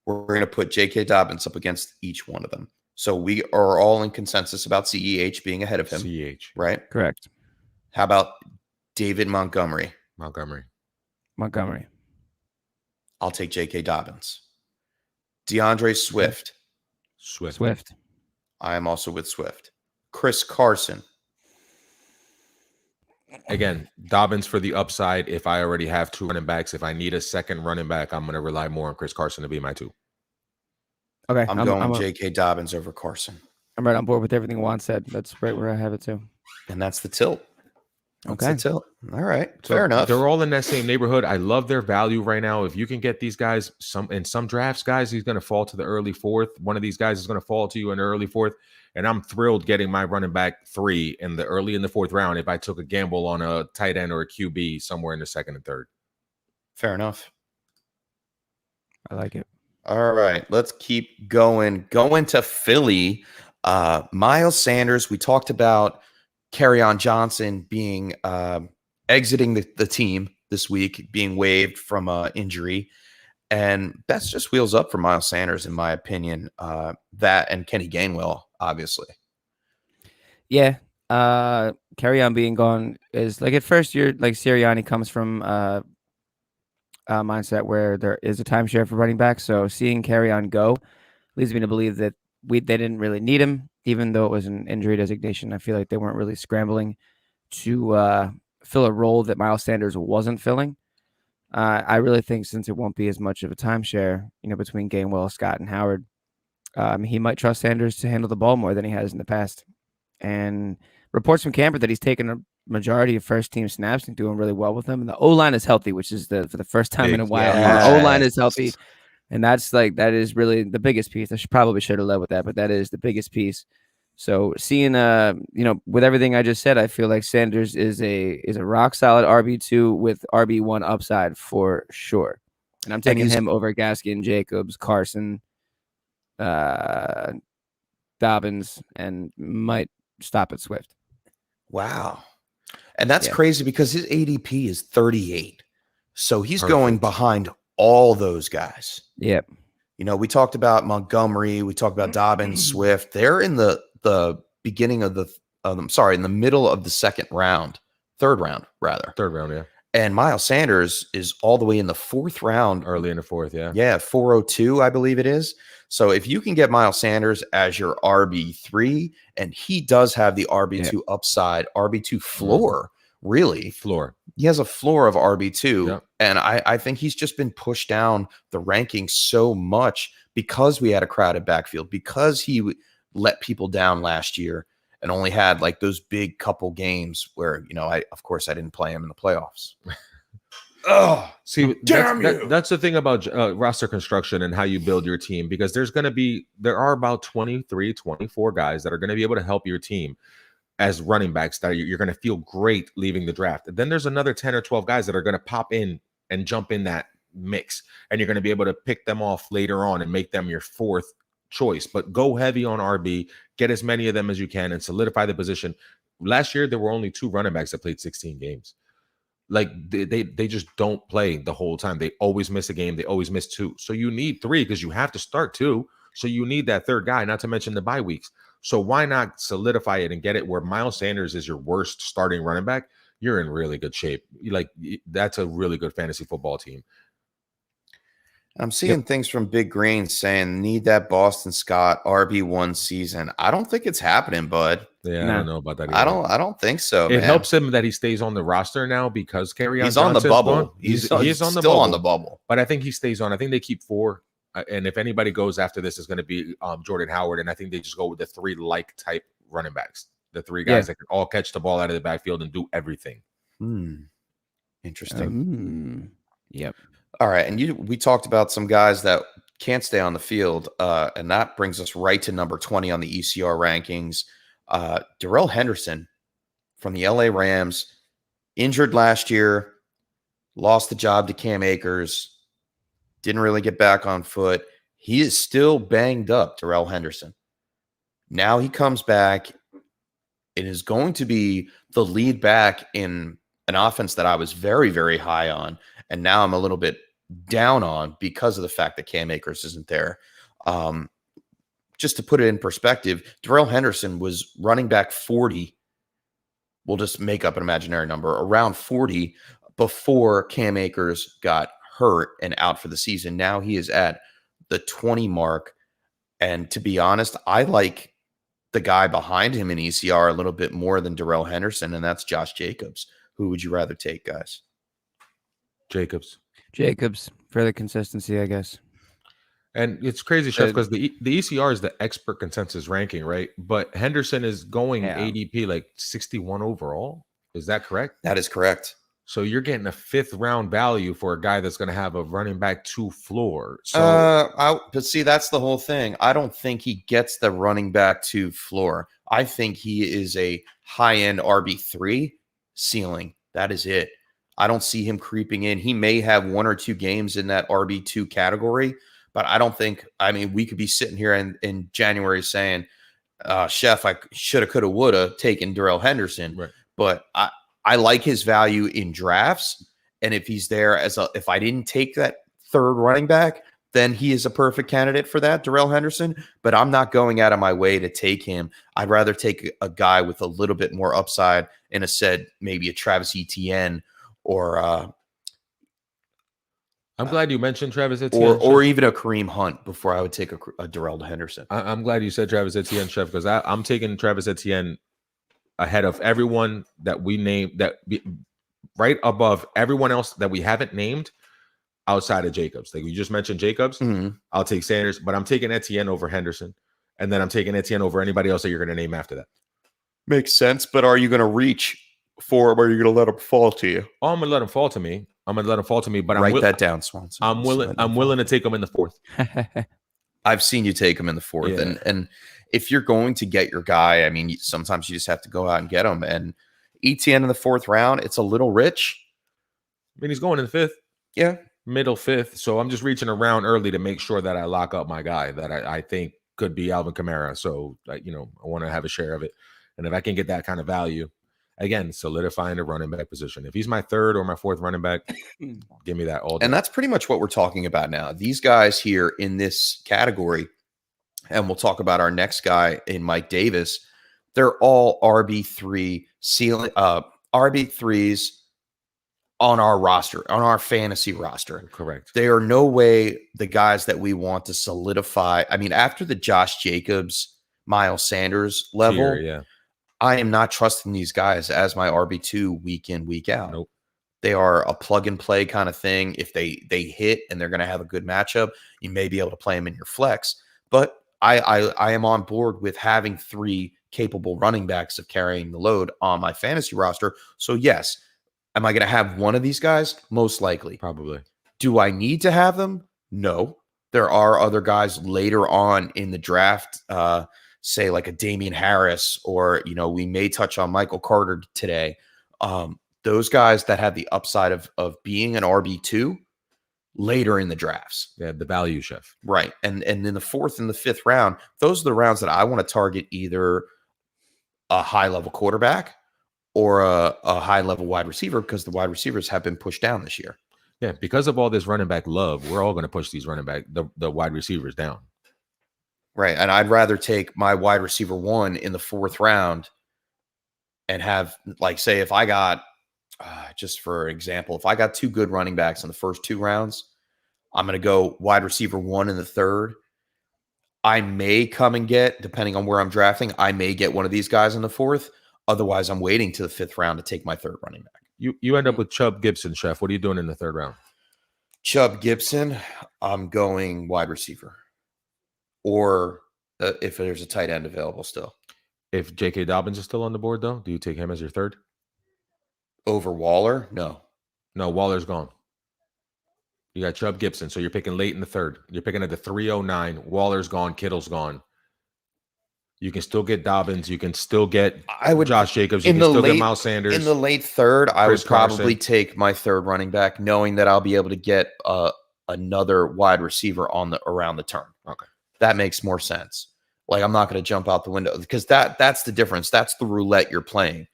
we're going to put J.K. Dobbins up against each one of them. So we are all in consensus about CEH being ahead of him. CEH. Right? Correct. How about David Montgomery? Montgomery. I'll take J.K. Dobbins. DeAndre Swift. Swift. I am also with Swift. Chris Carson. Again, Dobbins for the upside. If I already have 2 running backs, if I need a second running back, I'm going to rely more on Chris Carson to be my 2. Okay. I'm going J.K. Dobbins over Carson. I'm right on board with everything Juan said. That's right where I have it too. And that's the tilt. Okay. That's the tilt. All right. Fair enough. They're all in that same neighborhood. I love their value right now. If you can get these guys, in some drafts, guys, he's going to fall to the early 4th. One of these guys is going to fall to you in the early 4th. And I'm thrilled getting my running back 3 in the 4th round if I took a gamble on a tight end or a QB somewhere in the 2nd and 3rd. Fair enough. I like it. All right. Let's keep going. Going to Philly. Miles Sanders. We talked about Kerryon Johnson being exiting the team this week, being waived from injury. And that's just wheels up for Miles Sanders, in my opinion. That and Kenny Gainwell, obviously. Yeah. Kerryon being gone is like, at first you're like, Sirianni comes from a mindset where there is a timeshare for running back. So seeing Kerryon go leads me to believe that they didn't really need him, even though it was an injury designation. I feel like they weren't really scrambling to fill a role that Miles Sanders wasn't filling. I really think, since it won't be as much of a timeshare, between Gainwell, Scott, and Howard, he might trust Sanders to handle the ball more than he has in the past. And reports from camp that he's taken a majority of first-team snaps and doing really well with them. And the O-line is healthy, which is for the first time in a while. Yes. The O-line is healthy. And that is really the biggest piece. I probably should have led with that, but that is the biggest piece. So seeing, with everything I just said, I feel like Sanders is a rock solid RB2 with RB1 upside for sure. And I'm taking him over Gaskin, Jacobs, Carson, Dobbins, and might stop at Swift. Wow. And that's crazy because his ADP is 38. So he's going behind all those guys. Yep. We talked about Montgomery. We talked about Dobbins, Swift. They're in the beginning of in the middle of the third round, rather. Third round, yeah. And Miles Sanders is all the way in the 4th round. Early in the 4th, yeah. Yeah, 402, I believe it is. So if you can get Miles Sanders as your RB3, and he does have the RB2 upside, RB2 floor, really. Floor. He has a floor of RB2. Yep. And I think he's just been pushed down the rankings so much because we had a crowded backfield, because he let people down last year and only had like those big couple games where, I didn't play him in the playoffs. Oh, see, that's the thing about roster construction and how you build your team, because there are about 23, 24 guys that are going to be able to help your team as running backs that you're going to feel great leaving the draft. And then there's another 10 or 12 guys that are going to pop in and jump in that mix, and you're going to be able to pick them off later on and make them your 4th choice. But go heavy on RB, get as many of them as you can, and solidify the position. Last year, there were only 2 running backs that played 16 games. Like they just don't play the whole time. They always miss a game. They always miss 2. So you need 3 because you have to start 2. So you need that 3rd guy, not to mention the bye weeks. So why not solidify it and get it where Miles Sanders is your worst starting running back? You're in really good shape. That's a really good fantasy football team. I'm seeing things from Big Green saying need that Boston Scott RB1 season. I don't think it's happening, bud. Yeah, I don't know about that either. I don't think so. It helps him that he stays on the roster now because He's on the bubble. He's still on the bubble. But I think he stays on. I think they keep 4. And if anybody goes after this, it's going to be Jordan Howard. And I think they just go with the 3 type running backs. The 3 guys that can all catch the ball out of the backfield and do everything. Interesting. Yep. All right. And we talked about some guys that can't stay on the field. And that brings us right to number 20 on the ECR rankings. Darrell Henderson from the LA Rams, injured last year, lost the job to Cam Akers. Didn't really get back on foot. He is still banged up, Darrell Henderson. Now he comes back. It is going to be the lead back in an offense that I was very, very high on. And now I'm a little bit down on because of the fact that Cam Akers isn't there. Just to put it in perspective, Darrell Henderson was running back 40. We'll just make up an imaginary number, around 40 before Cam Akers got hurt and out for the season. Now he is at the 20 mark. And to be honest, I like the guy behind him in ECR a little bit more than Darrell Henderson, and that's Josh Jacobs. Who would you rather take, guys? Jacobs for the consistency, I guess. And it's crazy, Chef, because the ECR is the expert consensus ranking, right? But Henderson is going ADP like 61 overall. Is that correct? That is correct. So you're getting a 5th round value for a guy that's going to have a running back 2 floor. So, but see, that's the whole thing. I don't think he gets the running back 2 floor. I think he is a high end RB3 ceiling. That is it. I don't see him creeping in. He may have 1 or 2 games in that RB2 category, but I don't think. I mean, we could be sitting here in January saying, "Chef, I shoulda, coulda, woulda taken Darrell Henderson," right. But I like his value in drafts, and if he's there if I didn't take that 3rd running back, then he is a perfect candidate for that, Darrell Henderson. But I'm not going out of my way to take him. I'd rather take a guy with a little bit more upside in maybe a Travis Etienne or I'm glad you mentioned Travis Etienne, or even a Kareem Hunt before I would take a Darrell Henderson. I'm glad you said Travis Etienne, Chef, because I'm taking Travis Etienne ahead of everyone that we named, right above everyone else that we haven't named outside of Jacobs. Like we just mentioned Jacobs. I'll take Sanders, but I'm taking Etienne over Henderson. And then I'm taking Etienne over anybody else that you're going to name after that. Makes sense. But are you going to reach for him or are you going to let him fall to you? Oh, I'm going to let him fall to me. But write that down, Swanson. I'm willing to take him in the 4th. I've seen you take him in the 4th. Yeah. And if you're going to get your guy, I mean, sometimes you just have to go out and get him. And ETN in the 4th round, it's a little rich. I mean, he's going in the 5th. Yeah. Middle 5th. So I'm just reaching around early to make sure that I lock up my guy that I think could be Alvin Kamara. So, I want to have a share of it. And if I can get that kind of value, again, solidifying the running back position. If he's my 3rd or my 4th running back, give me that all day. And that's pretty much what we're talking about now. These guys here in this category, and we'll talk about our next guy in Mike Davis, they're all RB3 ceiling, RB3s on our roster, on our fantasy roster. Correct. They are no way the guys that we want to solidify. I mean, after the Josh Jacobs, Miles Sanders level, I am not trusting these guys as my RB2 week in, week out. Nope. They are a plug and play kind of thing. If they hit and they're going to have a good matchup, you may be able to play them in your flex. But I am on board with having 3 capable running backs of carrying the load on my fantasy roster. So yes, am I going to have one of these guys? Most likely. Probably. Do I need to have them? No. There are other guys later on in the draft, say like a Damian Harris, or, we may touch on Michael Carter today. Those guys that have the upside of being an RB2 later in the drafts. Yeah, the value, Chef. Right. And in the 4th and the 5th round, those are the rounds that I want to target either a high-level quarterback or a high-level wide receiver, because the wide receivers have been pushed down this year. Yeah, because of all this running back love, we're all going to push these the wide receivers down. Right. And I'd rather take my wide receiver 1 in the 4th round and have, like, say, if I got, just for example, if I got 2 good running backs in the first 2 rounds, I'm going to go wide receiver 1 in the 3rd. I may come and get, depending on where I'm drafting, I may get one of these guys in the 4th. Otherwise, I'm waiting to the 5th round to take my 3rd running back. You end up with Chubb Gibson, Chef. What are you doing in the 3rd round? Chubb Gibson, I'm going wide receiver. Or if there's a tight end available still. If J.K. Dobbins is still on the board, though, do you take him as your 3rd? Over Waller? No. No, Waller's gone. You got Chubb Gibson, so you're picking late in the 3rd. You're picking at the 309. Waller's gone. Kittle's gone. You can still get Dobbins. You can still get Josh Jacobs. You can still get Miles Sanders. In the late 3rd, I would probably take my 3rd running back, knowing that I'll be able to get another wide receiver around the turn. Okay. That makes more sense. Like, I'm not going to jump out the window because that's the difference. That's the roulette you're playing.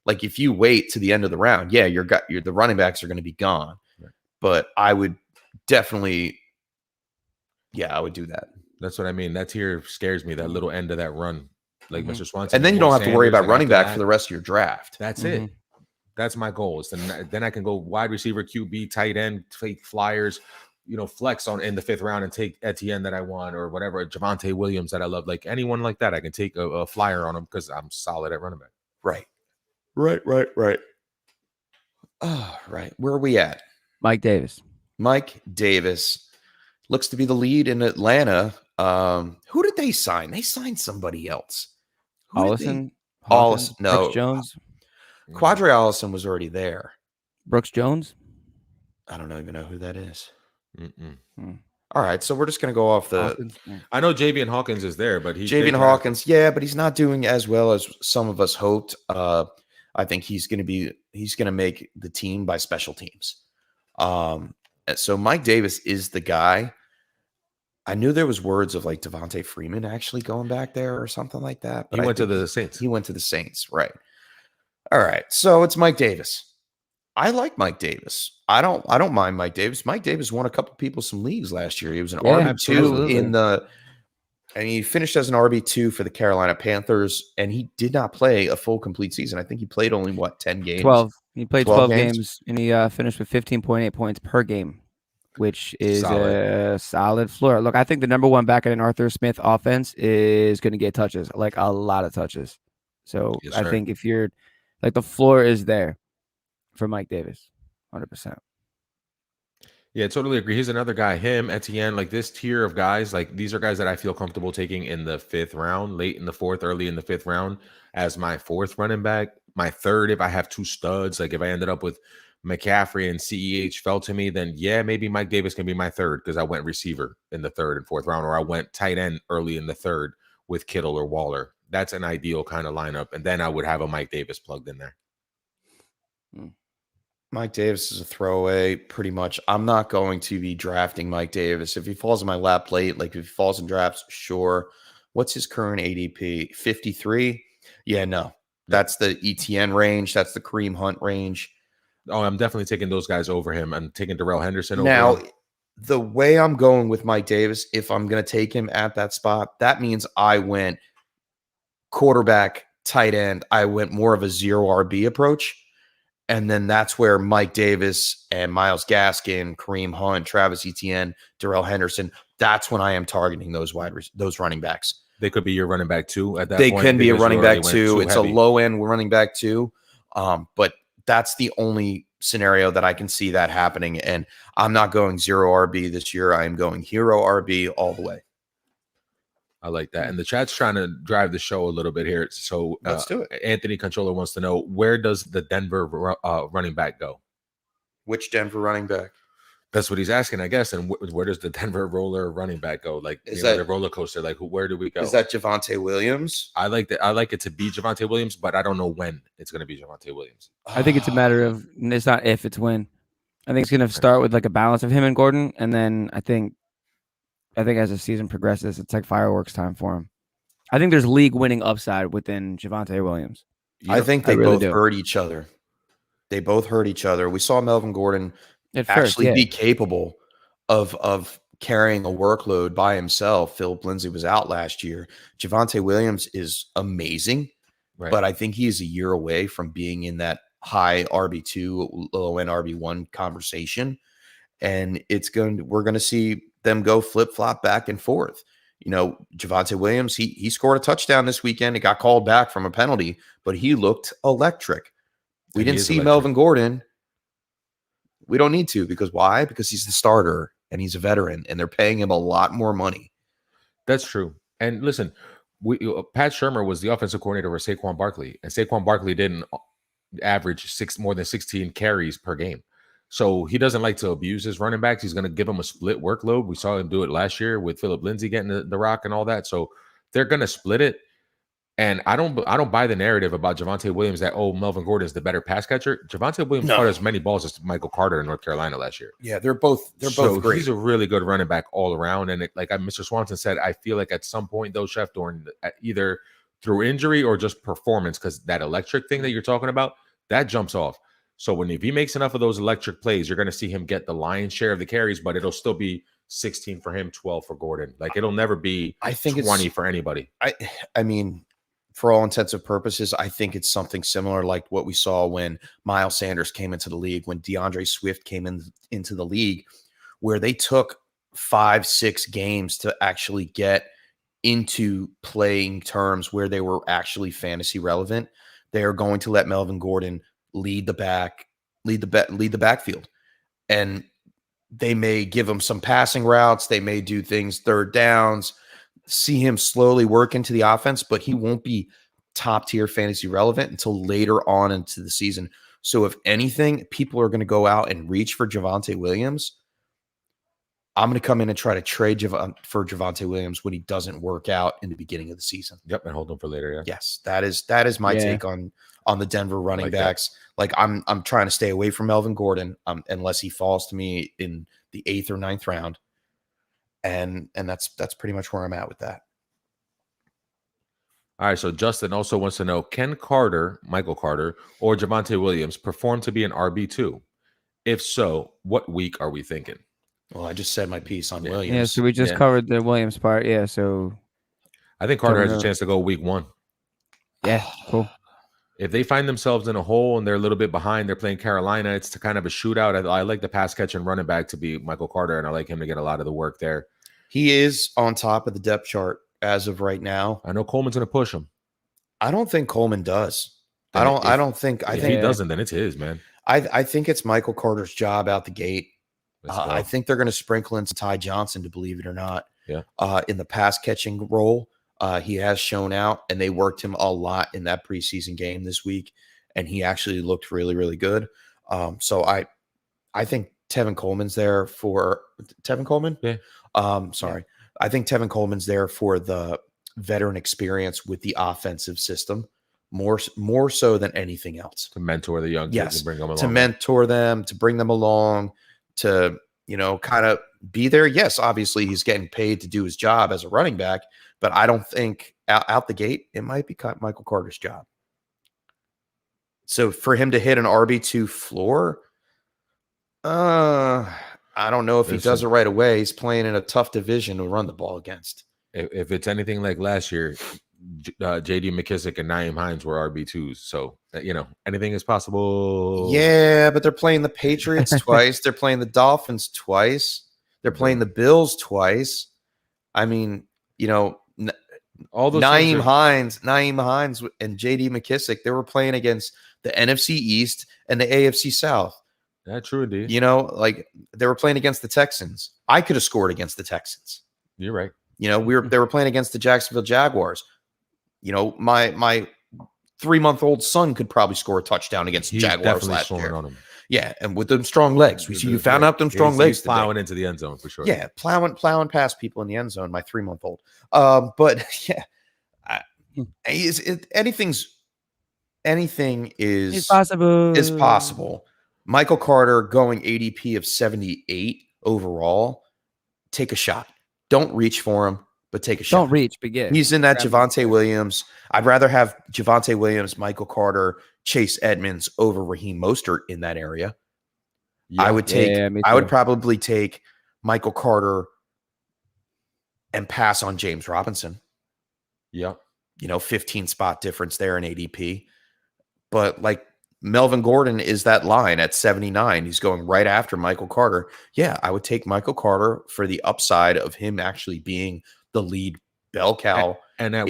Like, if you wait to the end of the round, yeah, the running backs are going to be gone. Right. But I would definitely, I would do that. That's what I mean. That tier scares me, that little end of that run. Like Mr. Swanson. And then you don't have to worry about running back for the rest of your draft. That's it. That's my goal. Then I can go wide receiver, QB, tight end, take flyers, flex in the 5th round and take Etienne that I want or whatever, Javonte Williams that I love. Like anyone like that, I can take a flyer on them because I'm solid at running back. Right. Oh, right. Where are we at? Mike Davis looks to be the lead in Atlanta. Who did they sign? They signed somebody else. Allison? No. Brooks Jones? Quadri Allison was already there. Brooks Jones? I don't even know who that is. All right, so we're just going to go off the... Hawkins. I know Javian Hawkins is there, but Javian Hawkins, but he's not doing as well as some of us hoped. I think he's going to make the team by special teams. So Mike Davis is the guy. I knew there was words of like Devontae Freeman actually going back there or something like that. But he went to the Saints. He went to the Saints, right? All right, so it's Mike Davis. I like Mike Davis. I don't mind Mike Davis. Mike Davis won a couple people some leagues last year. He was an RB2 and he finished as an RB2 for the Carolina Panthers, and he did not play a full complete season. I think he played only 10 games. 12. He played 12 games, and he finished with 15.8 points per game, which is a solid floor. Look, I think the number 1 back in an Arthur Smith offense is going to get touches, like a lot of touches. So yes, I think if you're like, the floor is there for Mike Davis, 100%. Yeah, totally agree. He's another guy. Him, Etienne, like this tier of guys, like these are guys that I feel comfortable taking in the 5th round, late in the 4th, early in the 5th round as my 4th running back. My 3rd, if I have 2 studs, like if I ended up with McCaffrey and CEH fell to me, then maybe Mike Davis can be my 3rd because I went receiver in the 3rd and 4th round, or I went tight end early in the 3rd with Kittle or Waller. That's an ideal kind of lineup. And then I would have a Mike Davis plugged in there. Mike Davis is a throwaway, pretty much. I'm not going to be drafting Mike Davis. If he falls in my lap late, like if he falls in drafts, sure. What's his current ADP? 53? Yeah, no. That's the ETN range. That's the Kareem Hunt range. Oh, I'm definitely taking those guys over him. I'm taking Darrell Henderson over now, him. The way I'm going with Mike Davis, if I'm going to take him at that spot, that means I went quarterback, tight end. I went more of a 0 RB approach. And then that's where Mike Davis and Myles Gaskin, Kareem Hunt, Travis Etienne, Darrell Henderson, that's when I am targeting those running backs. They could be your running back too at that point. They point. can be a running back too. It's heavy. A low end running back too. But that's the only scenario that I can see that happening. And I'm not going 0 RB this year. I am going hero RB all the way. I like that. And the chat's trying to drive the show a little bit here. So let's do it. Anthony Controller wants to know, where does the Denver running back go? Which Denver running back? That's what he's asking, I guess. And where does the Denver roller running back go? Like, the roller coaster, like where do we go? Is that Javonte Williams? I like that. I like it to be Javonte Williams, but I don't know when it's going to be Javonte Williams. I think it's a matter of, it's not if, it's when. I think it's going to start with like a balance of him and Gordon. And then I think as the season progresses, it's like fireworks time for him. I think there's league winning upside within Javonte Williams. I think they both hurt each other. They both hurt each other. We saw Melvin Gordon be capable of carrying a workload by himself. Philip Lindsay was out last year. Javonte Williams is amazing, but I think he's a year away from being in that high RB2, low end RB1 conversation. and we're going to see them go flip-flop back and forth. Javonte Williams, he scored a touchdown this weekend. It got called back from a penalty, but he looked electric. We didn't see Melvin Gordon. We don't need to, because why? Because he's the starter and he's a veteran, and they're paying him a lot more money. That's true. And listen, Pat Shurmur was the offensive coordinator for Saquon Barkley, and Saquon Barkley didn't average more than 16 carries per game. So he doesn't like to abuse his running backs. He's going to give them a split workload. We saw him do it last year with Phillip Lindsay getting the rock and all that. So they're going to split it. And I don't buy the narrative about Javonte Williams that, Melvin Gordon is the better pass catcher. Javonte Williams caught as many balls as Michael Carter in North Carolina last year. Yeah, they're both great. He's a really good running back all around. And like Mr. Swanson said, I feel like at some point though, Chef, during either through injury or just performance, because that electric thing that you're talking about, that jumps off. So if he makes enough of those electric plays, you're going to see him get the lion's share of the carries, but it'll still be 16 for him, 12 for Gordon. Like it'll never be 20 for anybody. I mean, for all intents and purposes, I think it's something similar like what we saw when Miles Sanders came into the league, when DeAndre Swift came into the league, where they took 5-6 games to actually get into playing terms where they were actually fantasy relevant. They are going to let Melvin Gordon lead the backfield, and they may give him some passing routes. They may do things third downs, see him slowly work into the offense, but he won't be top tier fantasy relevant until later on into the season. So if anything, people are going to go out and reach for Javonte Williams. I'm going to come in and try to trade for Javonte Williams when he doesn't work out in the beginning of the season. Yep, and hold him for later. Yeah. Yes, that is my take on the Denver running backs. That. Like I'm trying to stay away from Melvin Gordon unless he falls to me in the 8th or 9th round, and that's pretty much where I'm at with that. All right, so Justin also wants to know: can Michael Carter, or Javonte Williams perform to be an RB2? If so, what week are we thinking? Well, I just said my piece on Williams. Yeah, so we just covered the Williams part. Yeah, so I think Carter has a chance to go week 1. Yeah, cool. If they find themselves in a hole and they're a little bit behind, they're playing Carolina, it's kind of a shootout. I like the pass catch and running back to be Michael Carter, and I like him to get a lot of the work there. He is on top of the depth chart as of right now. I know Coleman's going to push him. I don't think Coleman does. I think he doesn't, then it's his, man. I think it's Michael Carter's job out the gate. I think they're going to sprinkle in Ty Johnson, to believe it or not. Yeah. In the pass catching role, he has shown out, and they worked him a lot in that preseason game this week, and he actually looked really, really good. So I think Tevin Coleman's there for Tevin Coleman. Yeah. Sorry. I think Tevin Coleman's there for the veteran experience with the offensive system, more so than anything else. To mentor the young kids and bring them along. To mentor them, to bring them along, to, kind of be there. Yes, obviously he's getting paid to do his job as a running back, but I don't think out the gate, it might be Michael Carter's job. So for him to hit an RB2 floor, I don't know if he does it right away. He's playing in a tough division to run the ball against. If it's anything like last year, J.D. McKissick and Nyheim Hines were RB2s. So, anything is possible. Yeah, but they're playing the Patriots twice. They're playing the Dolphins twice. They're playing the Bills twice. I mean, all those Nyheim Hines and J.D. McKissick, they were playing against the NFC East and the AFC South. That's true, indeed. Like they were playing against the Texans. I could have scored against the Texans. You're right. They were playing against the Jacksonville Jaguars. My 3-month-old son could probably score a touchdown against the Jaguars last year. On him. Yeah, and with them strong legs. You found out them strong legs. He's plowing into the end zone for sure. Yeah, plowing past people in the end zone, my 3-month-old. But yeah, anything is possible. Michael Carter going ADP of 78 overall. Take a shot. Don't reach for him, but take a shot. Don't reach, but yeah. He's in that Javonte Williams. I'd rather have Javonte Williams, Michael Carter, Chase Edmonds over Raheem Mostert in that area. Yeah, I would probably take Michael Carter and pass on James Robinson. Yeah. 15 spot difference there in ADP. But like Melvin Gordon is that line at 79. He's going right after Michael Carter. Yeah, I would take Michael Carter for the upside of him actually being the lead bell cow. And at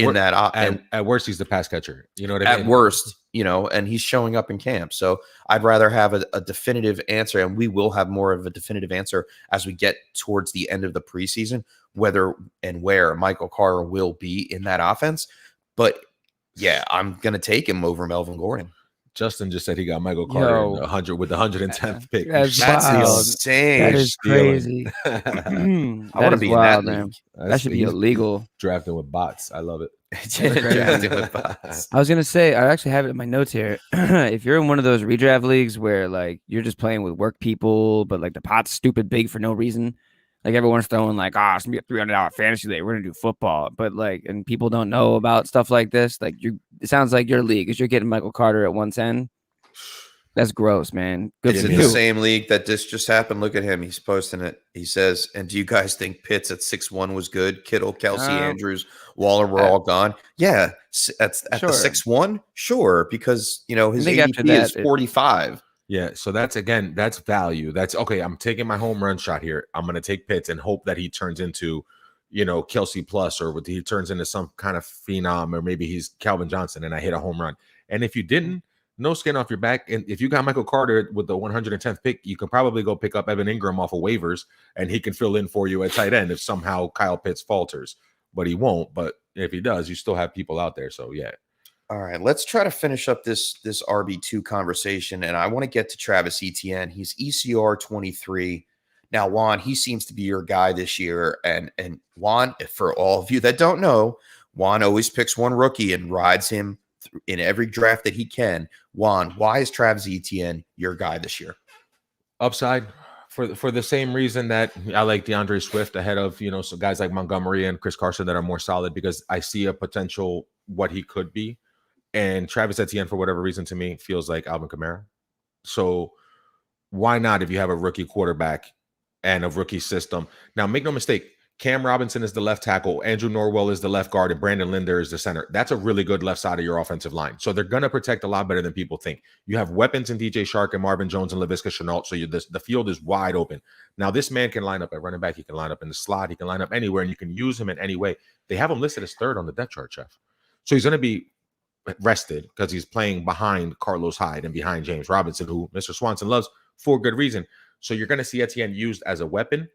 at worst, he's the pass catcher. You know what I mean? At worst, and he's showing up in camp. So I'd rather have a definitive answer, and we will have more of a definitive answer as we get towards the end of the preseason, whether and where Michael Carter will be in that offense. But yeah, I'm going to take him over Melvin Gordon. Justin just said he got Michael Carter in the 100 with the 110th pick. That's insane. That is crazy. I want to be wild, in that man. That should be illegal. Drafting with bots. I love it. I was gonna say, I actually have it in my notes here. If you're in one of those redraft leagues where like you're just playing with work people, but like the pot's stupid big for no reason, like everyone's throwing like, it's gonna be a $300 fantasy league. We're gonna do football, but like, and people don't know about stuff like this. Like, it sounds like your league is you're getting Michael Carter at 110. That's gross, man. Good it's in the same league that this just happened. Look at him. He's posting it. He says, and do you guys think Pitts at 6'1" was good? Kittle, Kelsey, Andrews, Waller were all gone. Yeah. At the 6'1", sure. Because, his ADP is 45. Yeah. So that's value. That's okay. I'm taking my home run shot here. I'm going to take Pitts and hope that he turns into, Kelsey plus, or he turns into some kind of phenom, or maybe he's Calvin Johnson and I hit a home run. And if you didn't, no skin off your back. And if you got Michael Carter with the 110th pick, you can probably go pick up Evan Ingram off of waivers, and he can fill in for you at tight end if somehow Kyle Pitts falters. But he won't. But if he does, you still have people out there. So, yeah. All right. Let's try to finish up this RB2 conversation. And I want to get to Travis Etienne. He's ECR 23. Now, Juan, he seems to be your guy this year. And Juan, for all of you that don't know, Juan always picks one rookie and rides him in every draft that he can. Juan, why is Travis Etienne your guy this year? Upside, for the same reason that I like DeAndre Swift ahead of so guys like Montgomery and Chris Carson that are more solid, because I see a potential what he could be. And Travis Etienne, for whatever reason, to me feels like Alvin Kamara. So why not if you have a rookie quarterback and a rookie system? Now, make no mistake, Cam Robinson is the left tackle, Andrew Norwell is the left guard, and Brandon Linder is the center. That's a really good left side of your offensive line. So they're going to protect a lot better than people think. You have weapons in DJ Shark and Marvin Jones and Laviska Shenault, so the field is wide open. Now, this man can line up at running back. He can line up in the slot. He can line up anywhere, and you can use him in any way. They have him listed as third on the depth chart, Jeff. So he's going to be rested because he's playing behind Carlos Hyde and behind James Robinson, who Mr. Swanson loves for good reason. So you're going to see Etienne used as a weapon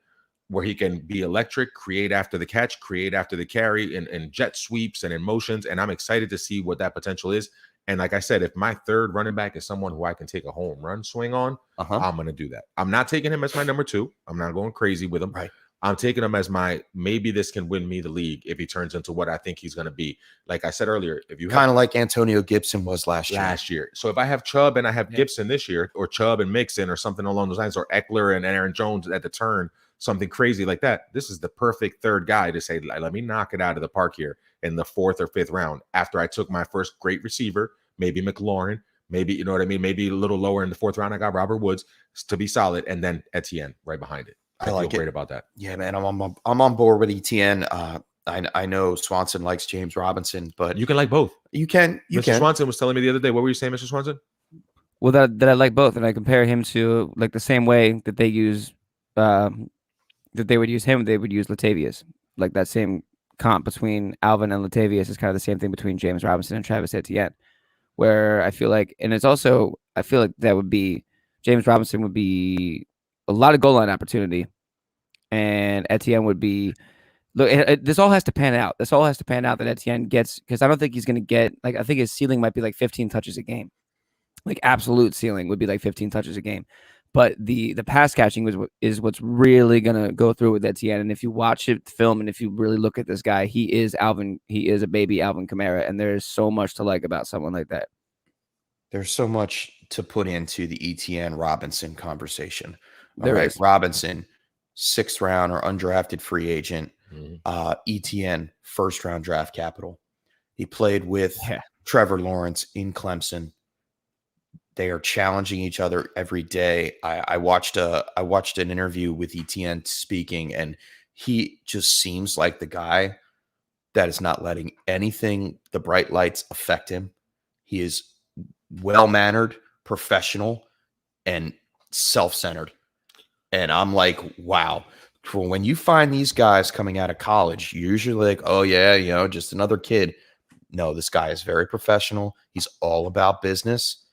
where he can be electric, create after the catch, create after the carry, and jet sweeps and in motions. And I'm excited to see what that potential is. And like I said, if my third running back is someone who I can take a home run swing on, I'm going to do that. I'm not taking him as my number 2. I'm not going crazy with him. Right. I'm taking him as maybe this can win me the league if he turns into what I think he's going to be. Like I said earlier, if you kind of like Antonio Gibson was last year. So if I have Chubb and I have Gibson this year, or Chubb and Mixon or something along those lines, or Eckler and Aaron Jones at the turn, something crazy like that, this is the perfect third guy to say, let me knock it out of the park here in the 4th or 5th round after I took my first great receiver, maybe McLaurin, maybe, you know what I mean? Maybe a little lower in the 4th round. I got Robert Woods to be solid, and then Etienne right behind it. I like feel great about that. Yeah, man, I'm on board with Etienne. I know Swanson likes James Robinson, but you can like both. You can. Mr. Swanson was telling me the other day. What were you saying, Mr. Swanson? Well, that I like both, and I compare him to like the same way that they use that they would use him. They would use Latavius. Like that same comp between Alvin and Latavius is kind of the same thing between James Robinson and Travis Etienne. Where I feel like, and it's also I feel like that would be James Robinson would be a lot of goal line opportunity, and Etienne would be. Look, this all has to pan out. This all has to pan out that Etienne gets, because I don't think he's going to get, like, I think his ceiling might be like 15 touches a game. Like, absolute ceiling would be like 15 touches a game. But the pass catching is what's really going to go through with Etienne. And if you watch it film and if you really look at this guy, he is a baby Alvin Kamara. And there's so much to like about someone like that. There's so much to put into the Etienne Robinson conversation. There is. Robinson, 6th round or undrafted free agent. Etienne, 1st round draft capital. He played with Trevor Lawrence in Clemson. They are challenging each other every day. I watched an interview with Etienne speaking, and he just seems like the guy that is not letting anything, the bright lights, affect him. He is well-mannered, professional, and self-centered. And I'm like, wow. When you find these guys coming out of college, you're usually like, oh yeah, just another kid. No, this guy is very professional. He's all about business.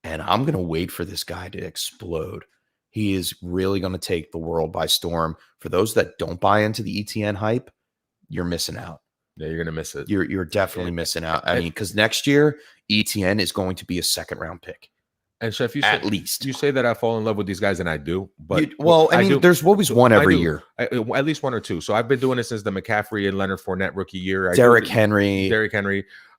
And I'm going to wait for this guy to explode. He is really going to take the world by storm. For those that don't buy into the ETN hype, you're missing out. Yeah, you're going to miss it. You're definitely missing out. I mean, because next year, ETN is going to be a second-round pick. And Chef, at least you say that I fall in love with these guys, and I do. But I mean, there's always one every year. At least one or two. So I've been doing it since the McCaffrey and Leonard Fournette rookie year. Derrick Henry.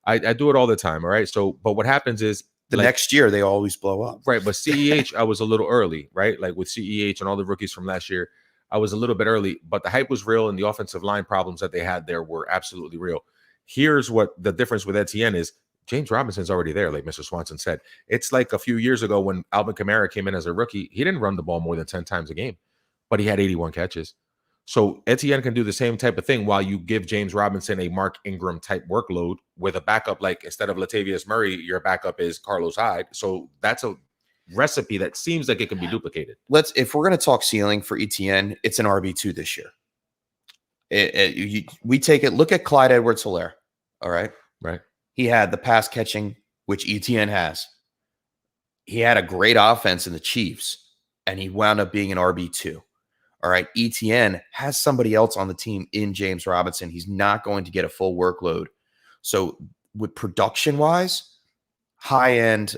I do it all the time. All right. So, but what happens is the next year they always blow up. Right. But CEH, I was a little early, right? Like with CEH and all the rookies from last year, I was a little bit early, but the hype was real, and the offensive line problems that they had there were absolutely real. Here's what the difference with Etienne is. James Robinson's already there, like Mr. Swanson said. It's like a few years ago when Alvin Kamara came in as a rookie. He didn't run the ball more than 10 times a game, but he had 81 catches. So Etienne can do the same type of thing while you give James Robinson a Mark Ingram type workload with a backup. Like instead of Latavius Murray, your backup is Carlos Hyde. So that's a recipe that seems like it can be duplicated. If we're going to talk ceiling for Etienne, it's an RB2 this year. We take it. Look at Clyde Edwards-Helaire. All right. Right. He had the pass catching, which Etienne has. He had a great offense in the Chiefs, and he wound up being an RB2. All right. Etienne has somebody else on the team in James Robinson. He's not going to get a full workload. So with production-wise, high-end,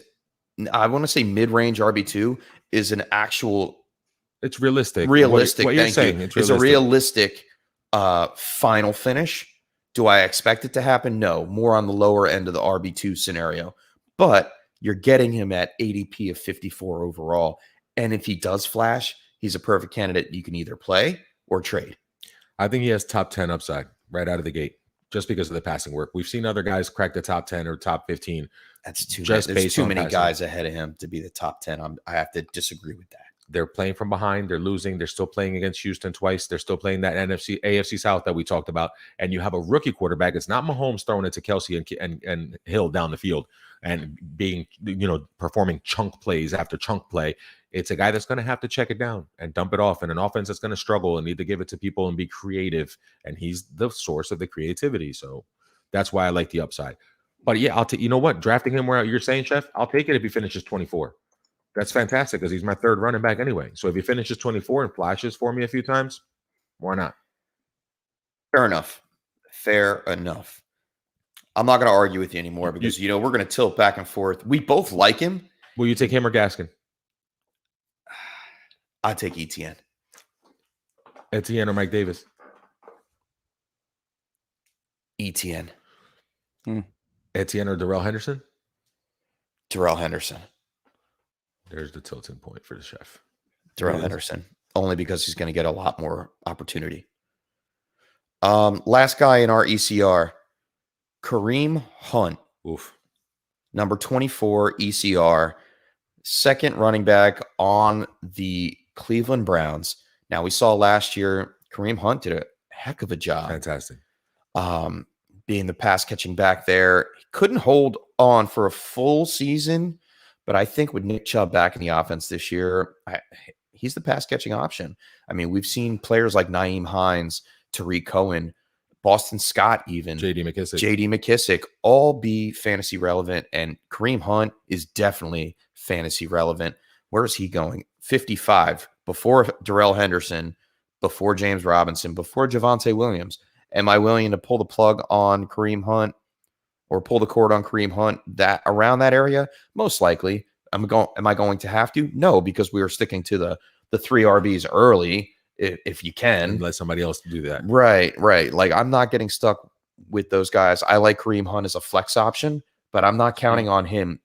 I want to say mid-range RB2 is an actual. It's realistic. What you're saying, it's a realistic final finish. Do I expect it to happen? No, more on the lower end of the RB2 scenario. But you're getting him at ADP of 54 overall. And if he does flash, he's a perfect candidate you can either play or trade. I think he has top 10 upside right out of the gate just because of the passing work. We've seen other guys crack the top 10 or top 15. That's there's too many guys ahead of him to be the top 10. I have to disagree with that. They're playing from behind. They're losing. They're still playing against Houston twice. They're still playing that AFC South that we talked about. And you have a rookie quarterback. It's not Mahomes throwing it to Kelsey and Hill down the field and being, performing chunk plays after chunk play. It's a guy that's going to have to check it down and dump it off, and an offense that's going to struggle and need to give it to people and be creative. And he's the source of the creativity. So that's why I like the upside. But yeah, I'll take. You know what? Drafting him where you're saying, Chef, I'll take it if he finishes 24. That's fantastic because he's my third running back anyway. So if he finishes 24 and flashes for me a few times, why not? Fair enough. I'm not going to argue with you anymore because, we're going to tilt back and forth. We both like him. Will you take him or Gaskin? I'd take Etienne. Etienne or Mike Davis? Etienne. Etienne or Darrell Henderson? Darrell Henderson. There's the tilting point for the Chef. Darrell Henderson. Only because he's going to get a lot more opportunity. Last guy in our ECR, Kareem Hunt. Oof. Number 24 ECR. Second running back on the Cleveland Browns. Now, we saw last year, Kareem Hunt did a heck of a job. Fantastic. Being the pass catching back there. He couldn't hold on for a full season, but I think with Nick Chubb back in the offense this year, he's the pass catching option. I mean, we've seen players like Nyheim Hines, Tariq Cohen, Boston Scott, even JD McKissick, all be fantasy relevant. And Kareem Hunt is definitely fantasy relevant. Where is he going? 55 before Darrell Henderson, before James Robinson, before Javonte Williams. Am I willing to pull the plug on Kareem Hunt or pull the cord on Kareem Hunt that around that area? Most likely. Am I going to have to? No, because we are sticking to the three RBs early if you can. Let somebody else do that. Right. Like, I'm not getting stuck with those guys. I like Kareem Hunt as a flex option, but I'm not counting on him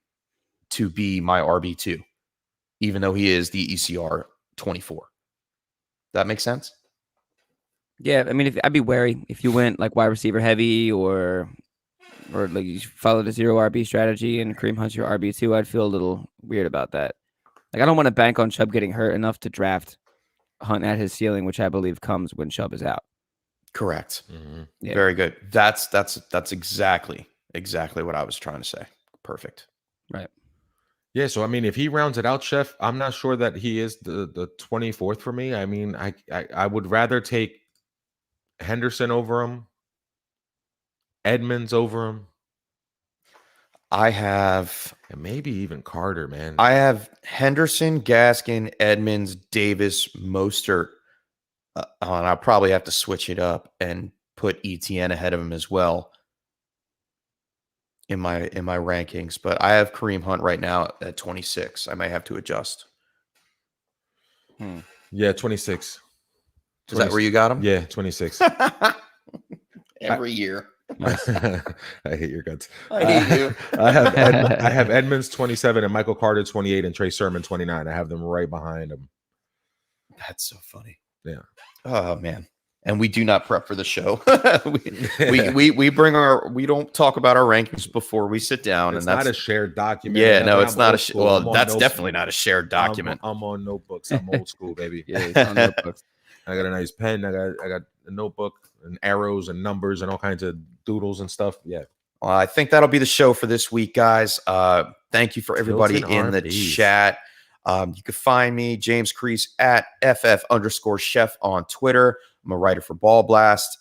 to be my RB2, even though he is the ECR 24. That makes sense? Yeah, I mean, I'd be wary if you went like wide receiver heavy or like you followed a zero RB strategy and Kareem Hunt's your RB2. I'd feel a little weird about that. Like, I don't want to bank on Chubb getting hurt enough to draft Hunt at his ceiling, which I believe comes when Chubb is out. Correct. Mm-hmm. Yeah. Very good. That's exactly what I was trying to say. Perfect. Right. Yeah, so I mean, if he rounds it out, Chef, I'm not sure that he is the 24th for me. I mean, I would rather take Henderson over him, Edmonds over him, I have and maybe even Carter, man. Henderson, Gaskin, Edmonds, Davis, Mostert, and I'll probably have to switch it up and put ETN ahead of him as well in my rankings. But I have Kareem Hunt right now at 26. I may have to adjust. Yeah, 26. Is that where you got him? Yeah, 26. Every year. I hate your guts. I hate you. I have Edmonds 27 and Michael Carter 28 and Trey Sermon 29. I have them right behind him. That's so funny. Yeah. Oh man. And we do not prep for the show. we bring we don't talk about our rankings before we sit down. It's and that's not a shared document. Yeah, no, it's not well, that's definitely not a shared document. I'm on notebooks. I'm old school, baby. Yeah, it's on notebooks. I got a nice pen. I got a notebook and arrows and numbers and all kinds of doodles and stuff. Yeah. Well, I think that'll be the show for this week, guys. Thank you for everybody in the chat. You can find me, James Crease, at FF_chef on Twitter. I'm a writer for Ball Blast.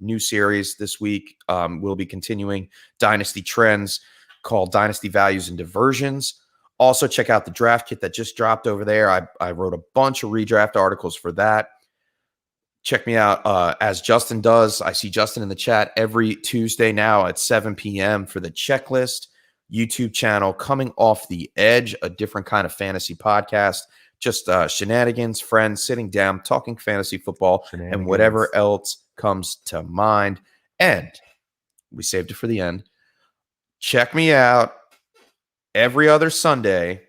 New series this week. We'll be continuing Dynasty Trends called Dynasty Values and Diversions. Also, check out the draft kit that just dropped over there. I wrote a bunch of redraft articles for that. Check me out as Justin does. I see Justin in the chat every Tuesday now at 7 p.m. for the Checklist YouTube channel, Coming Off the Edge, a different kind of fantasy podcast. Just shenanigans, friends sitting down, talking fantasy football, and whatever else comes to mind. And we saved it for the end. Check me out every other Sunday,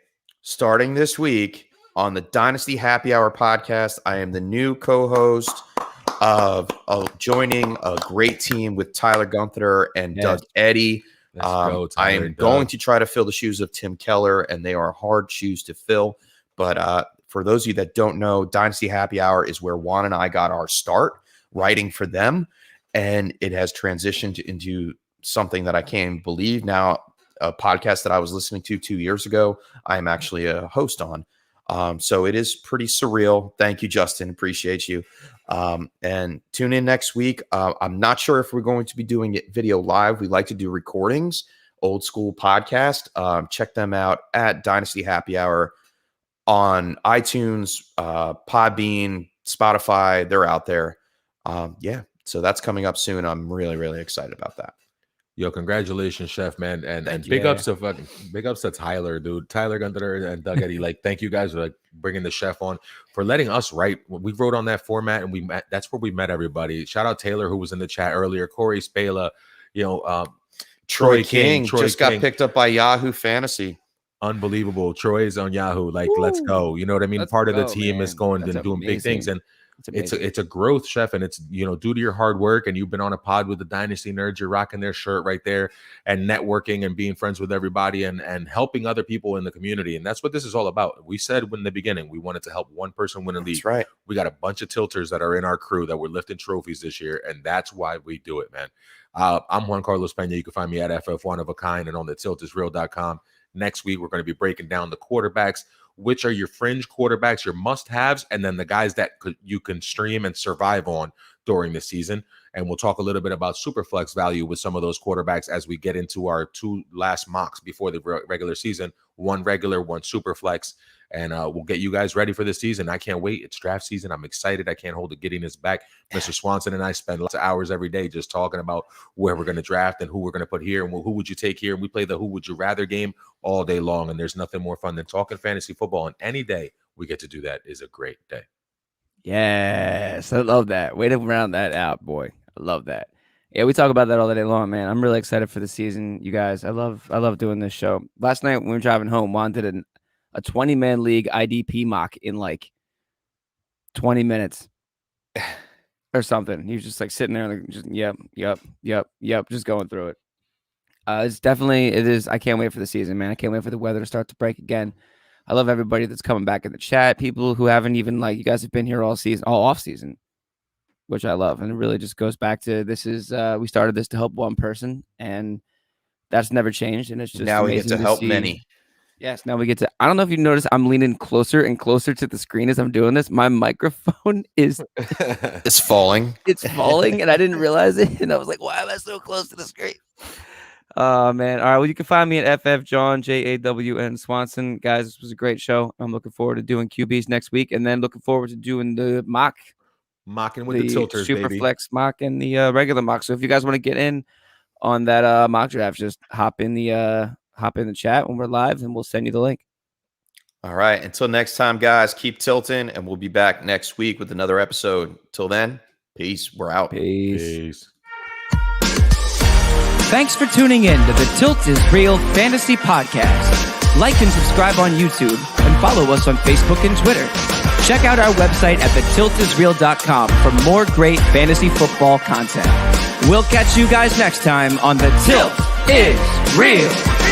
starting this week, on the Dynasty Happy Hour podcast. I am the new co-host of joining a great team with Tyler Gunther and Doug Eddy. I am going to try to fill the shoes of Tim Keller, and they are hard shoes to fill. But for those of you that don't know, Dynasty Happy Hour is where Juan and I got our start writing for them, and it has transitioned into something that I can't believe now, a podcast that I was listening to 2 years ago, I am actually a host on. So it is pretty surreal. Thank you, Justin. Appreciate you. And tune in next week. I'm not sure if we're going to be doing it video live. We like to do recordings, old school podcast. Check them out at Dynasty Happy Hour on iTunes, Podbean, Spotify. They're out there. So that's coming up soon. I'm really, really excited about that. Yo, congratulations, Chef, man. And big ups to Tyler, dude. Tyler Gunther and Doug Eddy. Like, thank you guys for bringing the Chef on, for letting us write. We wrote on that format, and that's where we met everybody. Shout out Taylor, who was in the chat earlier, Corey Spala, Troy King just got picked up by Yahoo Fantasy. Unbelievable. Troy's on Yahoo. Like, let's go. You know what I mean? Let's Part of the go, team man. is going That's and doing big amazing. things. And it's a growth, Chef, and it's due to your hard work, and you've been on a pod with the Dynasty Nerds. You're rocking their shirt right there, and networking and being friends with everybody, and helping other people in the community. And that's what this is all about. We said in the beginning we wanted to help one person win a league. That's right. We got a bunch of tilters that are in our crew that we're lifting trophies this year, and that's why we do it, man. I'm Juan Carlos Pena. You can find me at FF1 of a kind and on the tiltisreal.com. Next week, we're going to be breaking down the quarterbacks, which are your fringe quarterbacks, your must-haves, and then the guys that you can stream and survive on during the season. And we'll talk a little bit about Superflex value with some of those quarterbacks as we get into our two last mocks before the regular season, one regular, one Superflex. And we'll get you guys ready for this season. I can't wait. It's draft season. I'm excited. I can't hold the giddiness back. Mr. Swanson and I spend lots of hours every day just talking about where we're going to draft and who we're going to put here and who would you take here. And we play the who would you rather game all day long. And there's nothing more fun than talking fantasy football. And any day we get to do that is a great day. Yes, I love that. Way to round that out, boy. I love that. Yeah, we talk about that all day long, man. I'm really excited for the season, you guys. I love doing this show. Last night when we were driving home, Juan did a 20-man league IDP mock in like 20 minutes or something. He was just like sitting there and just yep, just going through it. It is. I can't wait for the season, man. I can't wait for the weather to start to break again. I love everybody that's coming back in the chat. People who haven't even, like, you guys have been here all off season, which I love. And it really just goes back to we started this to help one person, and that's never changed. And it's just now we get to help see. many. Yes, now we get to, I don't know if you noticed, I'm leaning closer and closer to the screen as I'm doing this. My microphone is It's falling. It's falling, and I didn't realize it. And I was like, why am I so close to the screen? Oh, man. All right, well, you can find me at FF John, JAWN Swanson. Guys, this was a great show. I'm looking forward to doing QBs next week, and then looking forward to doing the mock. Mocking with the tilters, Super baby. Flex mock and the regular mock. So if you guys want to get in on that mock draft, just hop in the chat when we're live, and we'll send you the link. All right. Until next time, guys, keep tilting, and we'll be back next week with another episode. Till then, peace. We're out. Peace. Thanks for tuning in to the Tilt is Real Fantasy Podcast. Like and subscribe on YouTube and follow us on Facebook and Twitter. Check out our website at thetiltisreal.com for more great fantasy football content. We'll catch you guys next time on The Tilt is Real.